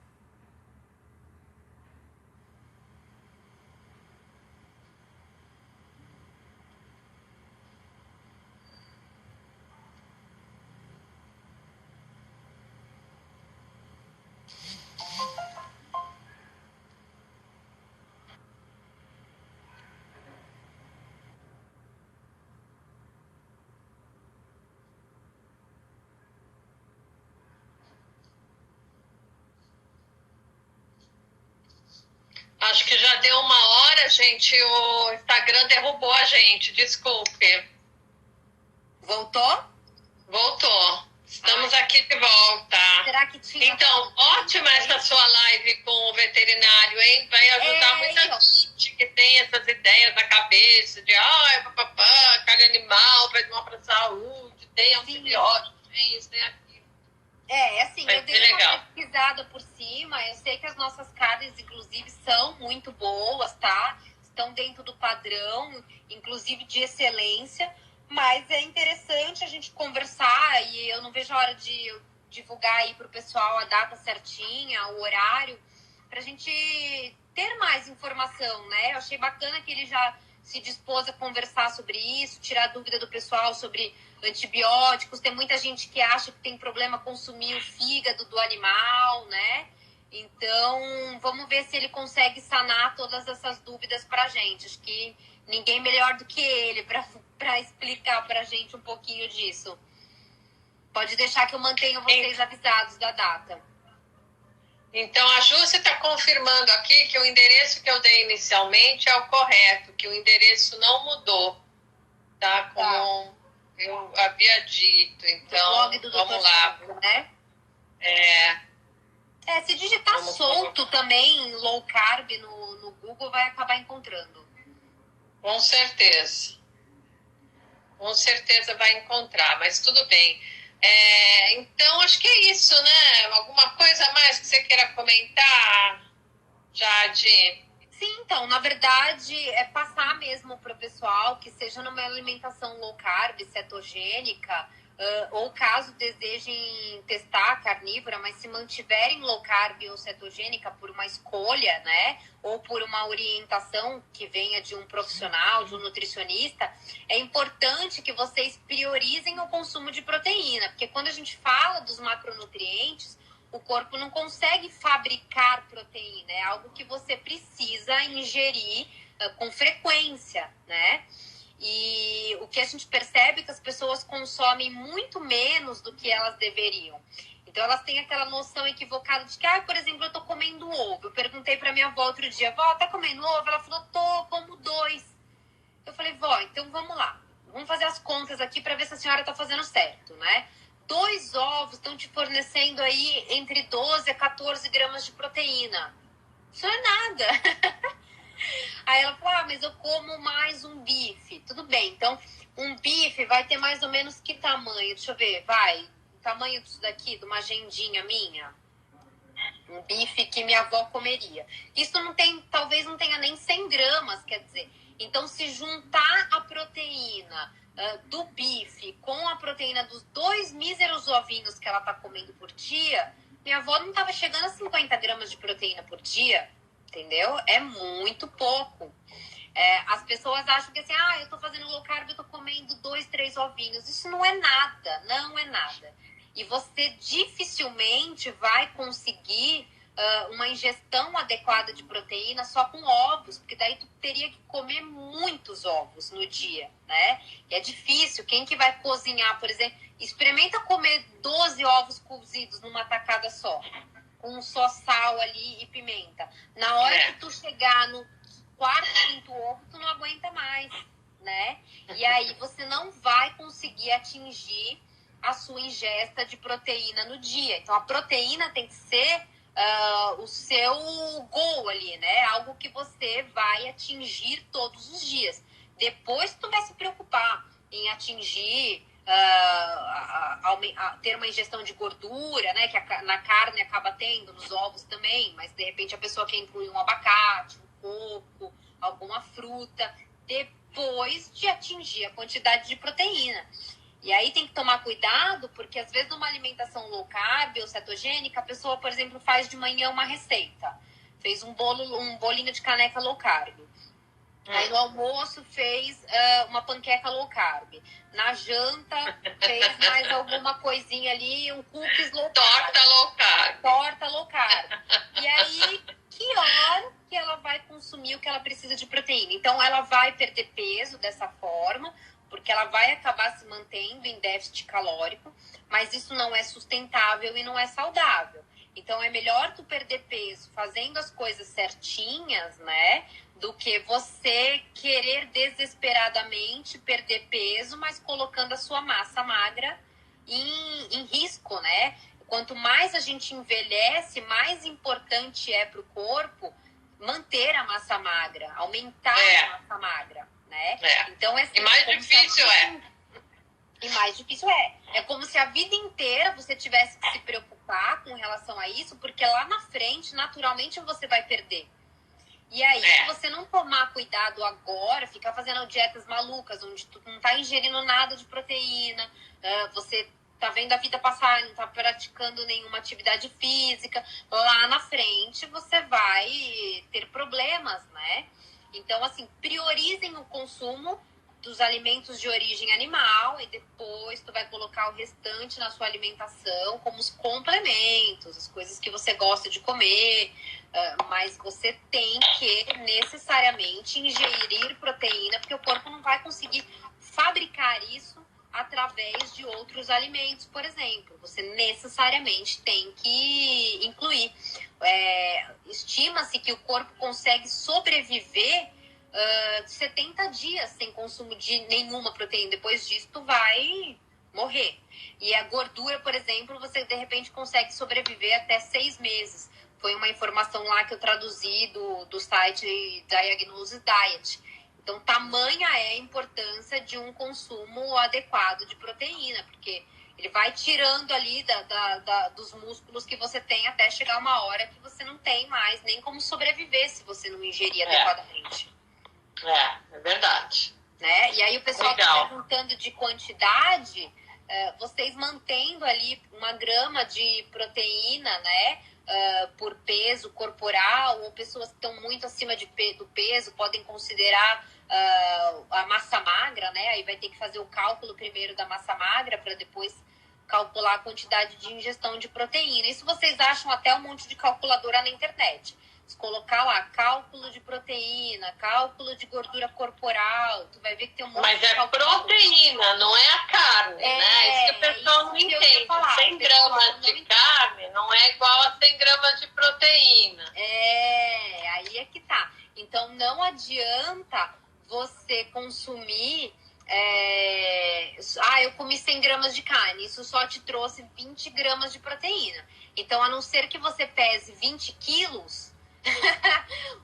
Acho que já deu 1 hora, gente. O Instagram derrubou a gente. Desculpe. Voltou? Voltou. Estamos aqui de volta. Será que tinha... Então, ótima essa sua live com o veterinário, hein? Vai ajudar muita gente que tem essas ideias na cabeça de papapá, carne animal, faz mal para a saúde, tem antibiótico, tem isso, tem aquilo. Assim, eu dei uma pesquisada por cima, eu sei que as nossas carnes, inclusive, são muito boas, tá? Estão dentro do padrão, inclusive de excelência, mas é interessante a gente conversar e eu não vejo a hora de eu divulgar aí pro pessoal a data certinha, o horário, pra gente ter mais informação, né? Eu achei bacana que ele já se dispôs a conversar sobre isso, tirar dúvida do pessoal sobre antibióticos. Tem muita gente que acha que tem problema consumir o fígado do animal, né? Então, vamos ver se ele consegue sanar todas essas dúvidas pra gente. Acho que ninguém melhor do que ele pra explicar pra gente um pouquinho disso. Pode deixar que eu mantenho vocês avisados da data. Então, a Júcia está confirmando aqui que o endereço que eu dei inicialmente é o correto, que o endereço não mudou, tá? Como eu havia dito. Então, vamos lá. Chico, né? Se digitar solto também, low carb no Google, vai acabar encontrando. Com certeza. Com certeza vai encontrar, mas tudo bem. Então, acho que é isso, né? Alguma coisa mais que você queira comentar, Jade? Sim, então, na verdade, é passar mesmo para o pessoal que seja numa alimentação low carb, cetogênica, ou caso desejem testar a carnívora, mas se mantiverem low carb ou cetogênica por uma escolha, né, ou por uma orientação que venha de um profissional, de um nutricionista, é importante que vocês priorizem o consumo de proteína, porque quando a gente fala dos macronutrientes, o corpo não consegue fabricar proteína, é algo que você precisa ingerir com frequência, né? E o que a gente percebe é que as pessoas consomem muito menos do que elas deveriam. Então, elas têm aquela noção equivocada de que, por exemplo, eu tô comendo ovo. Eu perguntei pra minha avó outro dia, vó, tá comendo ovo? Ela falou, tô, como 2. Eu falei, vó, então vamos lá. Vamos fazer as contas aqui pra ver se a senhora tá fazendo certo, né? 2 ovos estão te fornecendo aí entre 12 a 14 gramas de proteína. Isso não é nada. Aí ela falou, mas eu como mais um bife. Tudo bem, então um bife vai ter mais ou menos que tamanho? Deixa eu ver, o tamanho disso daqui, de uma agendinha minha. Um bife que minha avó comeria. Isso não tem, talvez não tenha nem 100 gramas, quer dizer. Então, se juntar a proteína do bife com a proteína dos 2 míseros ovinhos que ela tá comendo por dia, minha avó não tava chegando a 50 gramas de proteína por dia, entendeu? É muito pouco. As pessoas acham que assim, eu tô fazendo low carb, eu tô comendo 2, 3 ovinhos. Isso não é nada, não é nada. E você dificilmente vai conseguir uma ingestão adequada de proteína só com ovos, porque daí tu teria que comer muitos ovos no dia, né? E é difícil. Quem que vai cozinhar, por exemplo, experimenta comer 12 ovos cozidos numa tacada só, com só sal ali e pimenta. Na hora que tu chegar no 4º, 5º ovo, tu não aguenta mais, né? E aí você não vai conseguir atingir a sua ingesta de proteína no dia. Então, a proteína tem que ser o seu goal ali, né? Algo que você vai atingir todos os dias. Depois tu vai se preocupar em atingir, ter uma ingestão de gordura, né? Que na carne acaba tendo, nos ovos também, mas de repente a pessoa quer incluir um abacate, um coco, alguma fruta, depois de atingir a quantidade de proteína. E aí tem que tomar cuidado, porque às vezes numa alimentação low carb ou cetogênica, a pessoa, por exemplo, faz de manhã uma receita. Fez um bolinho de caneca low carb. Aí no almoço fez uma panqueca low carb. Na janta fez mais alguma coisinha ali, um cookies low carb. Torta low carb. Torta low carb. E aí, que hora que ela vai consumir o que ela precisa de proteína? Então, ela vai perder peso dessa forma, porque ela vai acabar se mantendo em déficit calórico, mas isso não é sustentável e não é saudável. Então, é melhor tu perder peso fazendo as coisas certinhas, né? Do que você querer desesperadamente perder peso, mas colocando a sua massa magra em risco, né? Quanto mais a gente envelhece, mais importante é para o corpo manter a massa magra, aumentar a massa magra, né? Então, assim, e mais difícil E mais difícil é. É como se a vida inteira você tivesse que se preocupar com relação a isso, porque lá na frente, naturalmente, você vai perder. E aí, se você não tomar cuidado agora, ficar fazendo dietas malucas, onde tu não tá ingerindo nada de proteína, você tá vendo a vida passar, não tá praticando nenhuma atividade física, lá na frente você vai ter problemas, né? Então, assim, priorizem o consumo dos alimentos de origem animal e depois tu vai colocar o restante na sua alimentação como os complementos, as coisas que você gosta de comer, mas você tem que necessariamente ingerir proteína, porque o corpo não vai conseguir fabricar isso através de outros alimentos, por exemplo. Você necessariamente tem que incluir. Estima-se que o corpo consegue sobreviver 70 dias sem consumo de nenhuma proteína. Depois disso, tu vai morrer. E a gordura, por exemplo, você de repente consegue sobreviver até 6 meses. Foi uma informação lá que eu traduzi do site Diagnosis Diet. Então, tamanha é a importância de um consumo adequado de proteína, porque ele vai tirando ali dos músculos que você tem até chegar uma hora que você não tem mais nem como sobreviver se você não ingerir adequadamente. É verdade. Né? E aí o pessoal está perguntando de quantidade, vocês mantendo ali 1 grama de proteína, né? Por peso corporal, ou pessoas que estão muito acima do peso podem considerar a massa magra, né? Aí vai ter que fazer o cálculo primeiro da massa magra para depois calcular a quantidade de ingestão de proteína. Isso vocês acham até um monte de calculadora na internet. Se colocar lá cálculo de proteína, cálculo de gordura corporal, tu vai ver que tem um monte Mas de proteína, não é a carne, né? Isso que o pessoal não entende. 100 gramas de carne não é igual a 100 gramas de proteína. Aí é que tá. Então, não adianta você consumir... eu comi 100 gramas de carne, isso só te trouxe 20 gramas de proteína. Então, a não ser que você pese 20 quilos...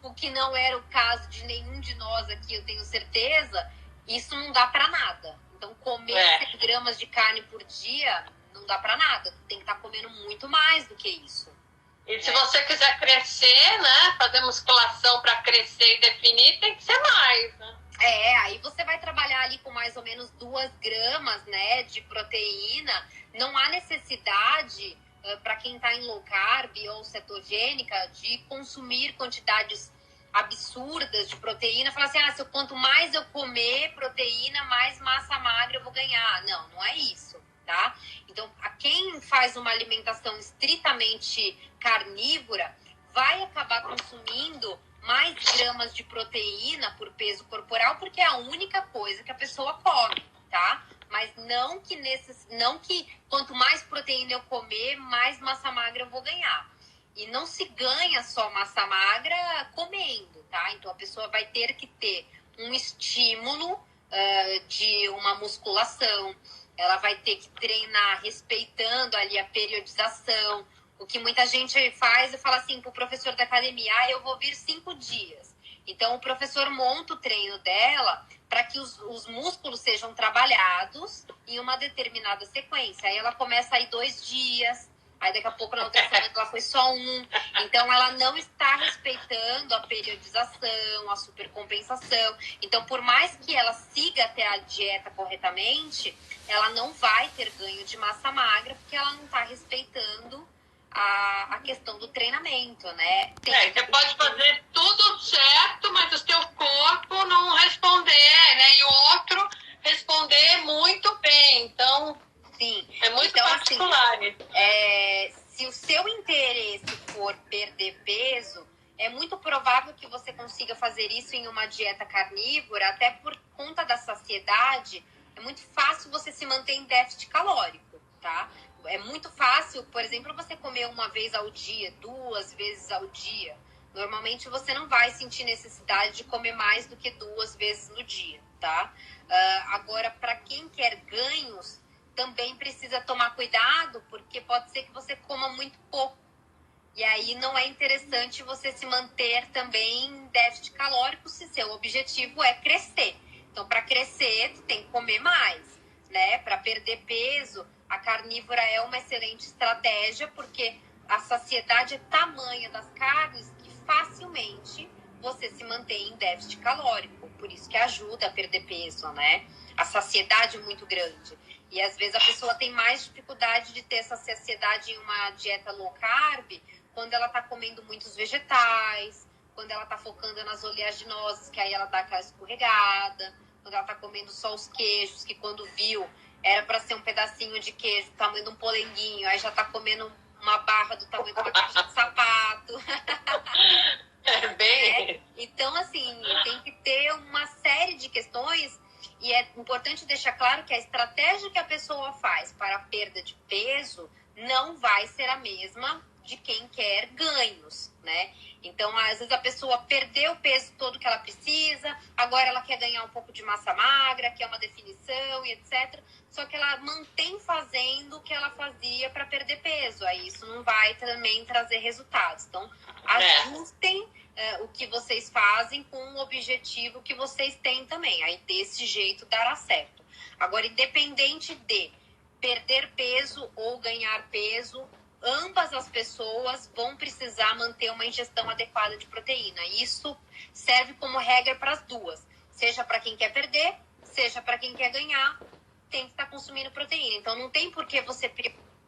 o que não era o caso de nenhum de nós aqui, eu tenho certeza, isso não dá pra nada. Então, comer 100 gramas de carne por dia não dá pra nada. Tem que estar comendo muito mais do que isso. E se você quiser crescer, né, fazer musculação para crescer e definir, tem que ser mais, né? Aí você vai trabalhar ali com mais ou menos 2 gramas, né, de proteína. Não há necessidade... para quem está em low carb ou cetogênica, de consumir quantidades absurdas de proteína, falar assim, quanto mais eu comer proteína, mais massa magra eu vou ganhar. Não, não é isso, tá? Então, a quem faz uma alimentação estritamente carnívora, vai acabar consumindo mais gramas de proteína por peso corporal, porque é a única coisa que a pessoa come, tá? Mas não que quanto mais proteína eu comer, mais massa magra eu vou ganhar. E não se ganha só massa magra comendo, tá? Então a pessoa vai ter que ter um estímulo de uma musculação, ela vai ter que treinar respeitando ali a periodização. O que muita gente faz é falar assim pro professor da academia, eu vou vir 5 dias. Então, o professor monta o treino dela para que os músculos sejam trabalhados em uma determinada sequência. Aí ela começa a ir 2 dias, aí daqui a pouco na outra semana ela foi só 1. Então, ela não está respeitando a periodização, a supercompensação. Então, por mais que ela siga até a dieta corretamente, ela não vai ter ganho de massa magra, porque ela não está respeitando a questão do treinamento, né? Você pode fazer tudo certo, mas o seu corpo não responder, né? E o outro responder muito bem. Então, sim, é muito particular. Assim, se o seu interesse for perder peso, é muito provável que você consiga fazer isso em uma dieta carnívora, até por conta da saciedade. É muito fácil você se manter em déficit calórico, tá? É muito fácil, por exemplo, você comer uma vez ao dia, 2 vezes ao dia. Normalmente você não vai sentir necessidade de comer mais do que 2 vezes no dia, tá? Agora, para quem quer ganhos, também precisa tomar cuidado, porque pode ser que você coma muito pouco. E aí não é interessante você se manter também em déficit calórico se seu objetivo é crescer. Então, para crescer, tu tem que comer mais, né? Para perder peso, a carnívora é uma excelente estratégia, porque a saciedade é tamanha das carnes que facilmente você se mantém em déficit calórico. Por isso que ajuda a perder peso, né? A saciedade é muito grande. E às vezes a pessoa tem mais dificuldade de ter essa saciedade em uma dieta low carb quando ela tá comendo muitos vegetais, quando ela tá focando nas oleaginosas, que aí ela dá aquela escorregada, quando ela tá comendo só os queijos, que quando viu era para ser um pedacinho de queijo do tamanho de um polenguinho, aí já tá comendo uma barra do tamanho de uma caixa de sapato. É bem... Então, assim, tem que ter uma série de questões, e é importante deixar claro que a estratégia que a pessoa faz para a perda de peso não vai ser a mesma de quem quer ganhos, né? Então, às vezes a pessoa perdeu o peso todo que ela precisa, agora ela quer ganhar um pouco de massa magra, quer uma definição e etc. Só que ela mantém fazendo o que ela fazia para perder peso. Aí isso não vai também trazer resultados. Então, ajustem o que vocês fazem com o objetivo que vocês têm também. Aí desse jeito dará certo. Agora, independente de perder peso ou ganhar peso, ambas as pessoas vão precisar manter uma ingestão adequada de proteína. Isso serve como regra para as duas. Seja para quem quer perder, seja para quem quer ganhar, tem que estar consumindo proteína. Então, não tem por que você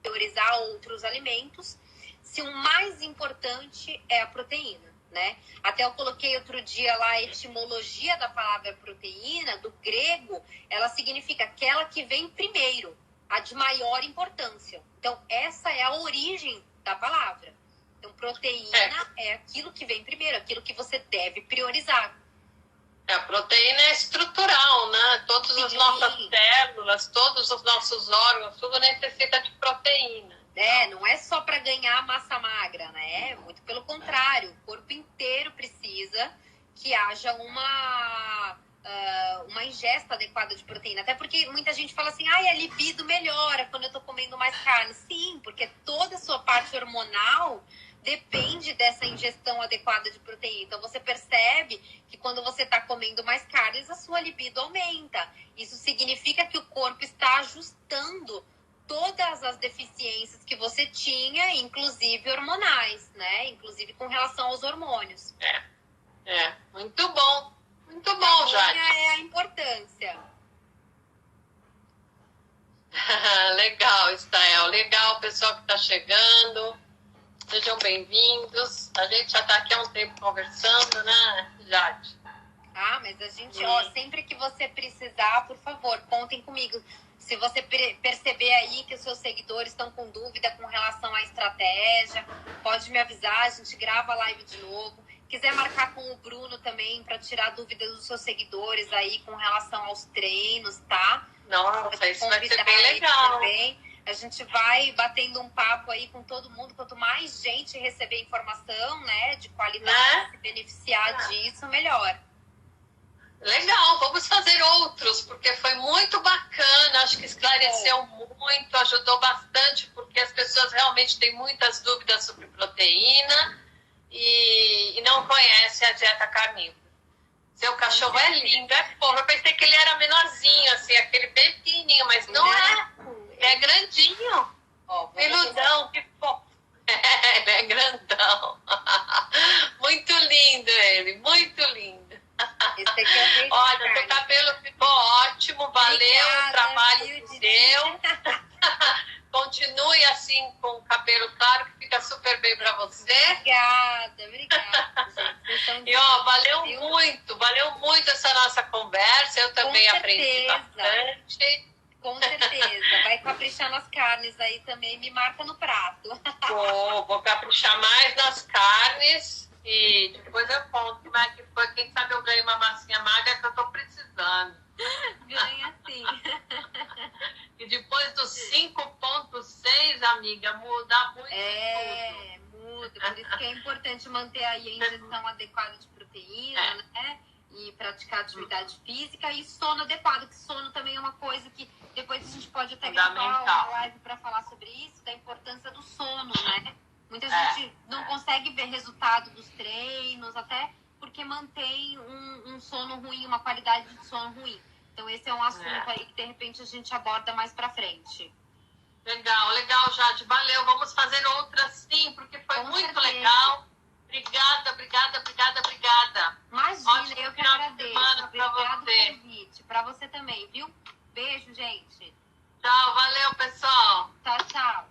priorizar outros alimentos se o mais importante é a proteína, né? Até eu coloquei outro dia lá a etimologia da palavra proteína, do grego, ela significa aquela que vem primeiro, a de maior importância. Então, essa é a origem da palavra. Então, proteína é aquilo que vem primeiro, aquilo que você deve priorizar. A proteína é estrutural, né? Todas as nossas células, todos os nossos órgãos, tudo necessita de proteína. Não é só para ganhar massa magra, né? Muito pelo contrário, o corpo inteiro precisa que haja uma ingesta adequada de proteína. Até porque muita gente fala assim, a libido melhora quando eu tô comendo mais carne. Sim, porque toda a sua parte hormonal depende dessa ingestão adequada de proteína. Então, você percebe que quando você está comendo mais carnes, a sua libido aumenta. Isso significa que o corpo está ajustando todas as deficiências que você tinha, inclusive hormonais, né? Inclusive com relação aos hormônios. Muito bom. Muito bom, Jade. É a importância. Legal, Estael. Legal, pessoal que está chegando. Sejam bem-vindos. A gente já está aqui há um tempo conversando, né, Jade? Mas a gente, sempre que você precisar, por favor, contem comigo. Se você perceber aí que os seus seguidores estão com dúvida com relação à estratégia, pode me avisar, a gente grava a live de novo. Quiser marcar com o Bruno também para tirar dúvidas dos seus seguidores aí com relação aos treinos, tá? Nossa, isso vai ser bem legal. Também. A gente vai batendo um papo aí com todo mundo. Quanto mais gente receber informação, né, de qualidade, se beneficiar disso, melhor. Legal, vamos fazer outros, porque foi muito bacana, acho que esclareceu muito, ajudou bastante, porque as pessoas realmente têm muitas dúvidas sobre proteína e não conhecem a dieta carnívora. Seu cachorro é lindo, é fofo. Eu pensei que ele era menorzinho, assim, aquele bem pequenininho, mas não é. Ele é grandinho. Ó, Peludão, que fofo. Ele é grandão. Muito lindo ele, muito lindo. Esse aqui é o rei de Olha, carne. seu cabelo ficou ótimo, valeu Obrigada, o trabalho viu, que Didi? deu. Continue assim com o cabelo claro, que fica super bem pra você. Obrigada, gente. Vocês são E ó, valeu viu? valeu muito essa nossa conversa. Eu também aprendi certeza. bastante. Com certeza. Vai caprichar nas carnes aí também. Me marca no prato. Vou caprichar mais nas carnes e depois eu conto como é que foi. Quem sabe eu ganho uma massinha magra que eu tô precisando. Ganha sim. E depois dos 5,6, amiga, muda muito tudo. Muda. Por isso que é importante manter aí a ingestão adequada de proteína, né? E praticar atividade física e sono adequado, que sono também é uma coisa que depois a gente pode até gravar uma live para falar sobre isso, da importância do sono, né? Muita gente não consegue ver resultado dos treinos, até porque mantém um sono ruim, uma qualidade de sono ruim. Então esse é um assunto aí que de repente a gente aborda mais pra frente. Legal, Jade. Valeu. Vamos fazer outra sim, porque foi Com muito certeza. legal. Obrigada. Imagina, Ótimo eu que final de agradeço. semana pra Obrigado você. pelo convite. Pra você também, viu? Beijo, gente. Tchau, valeu, pessoal. Tchau, tchau.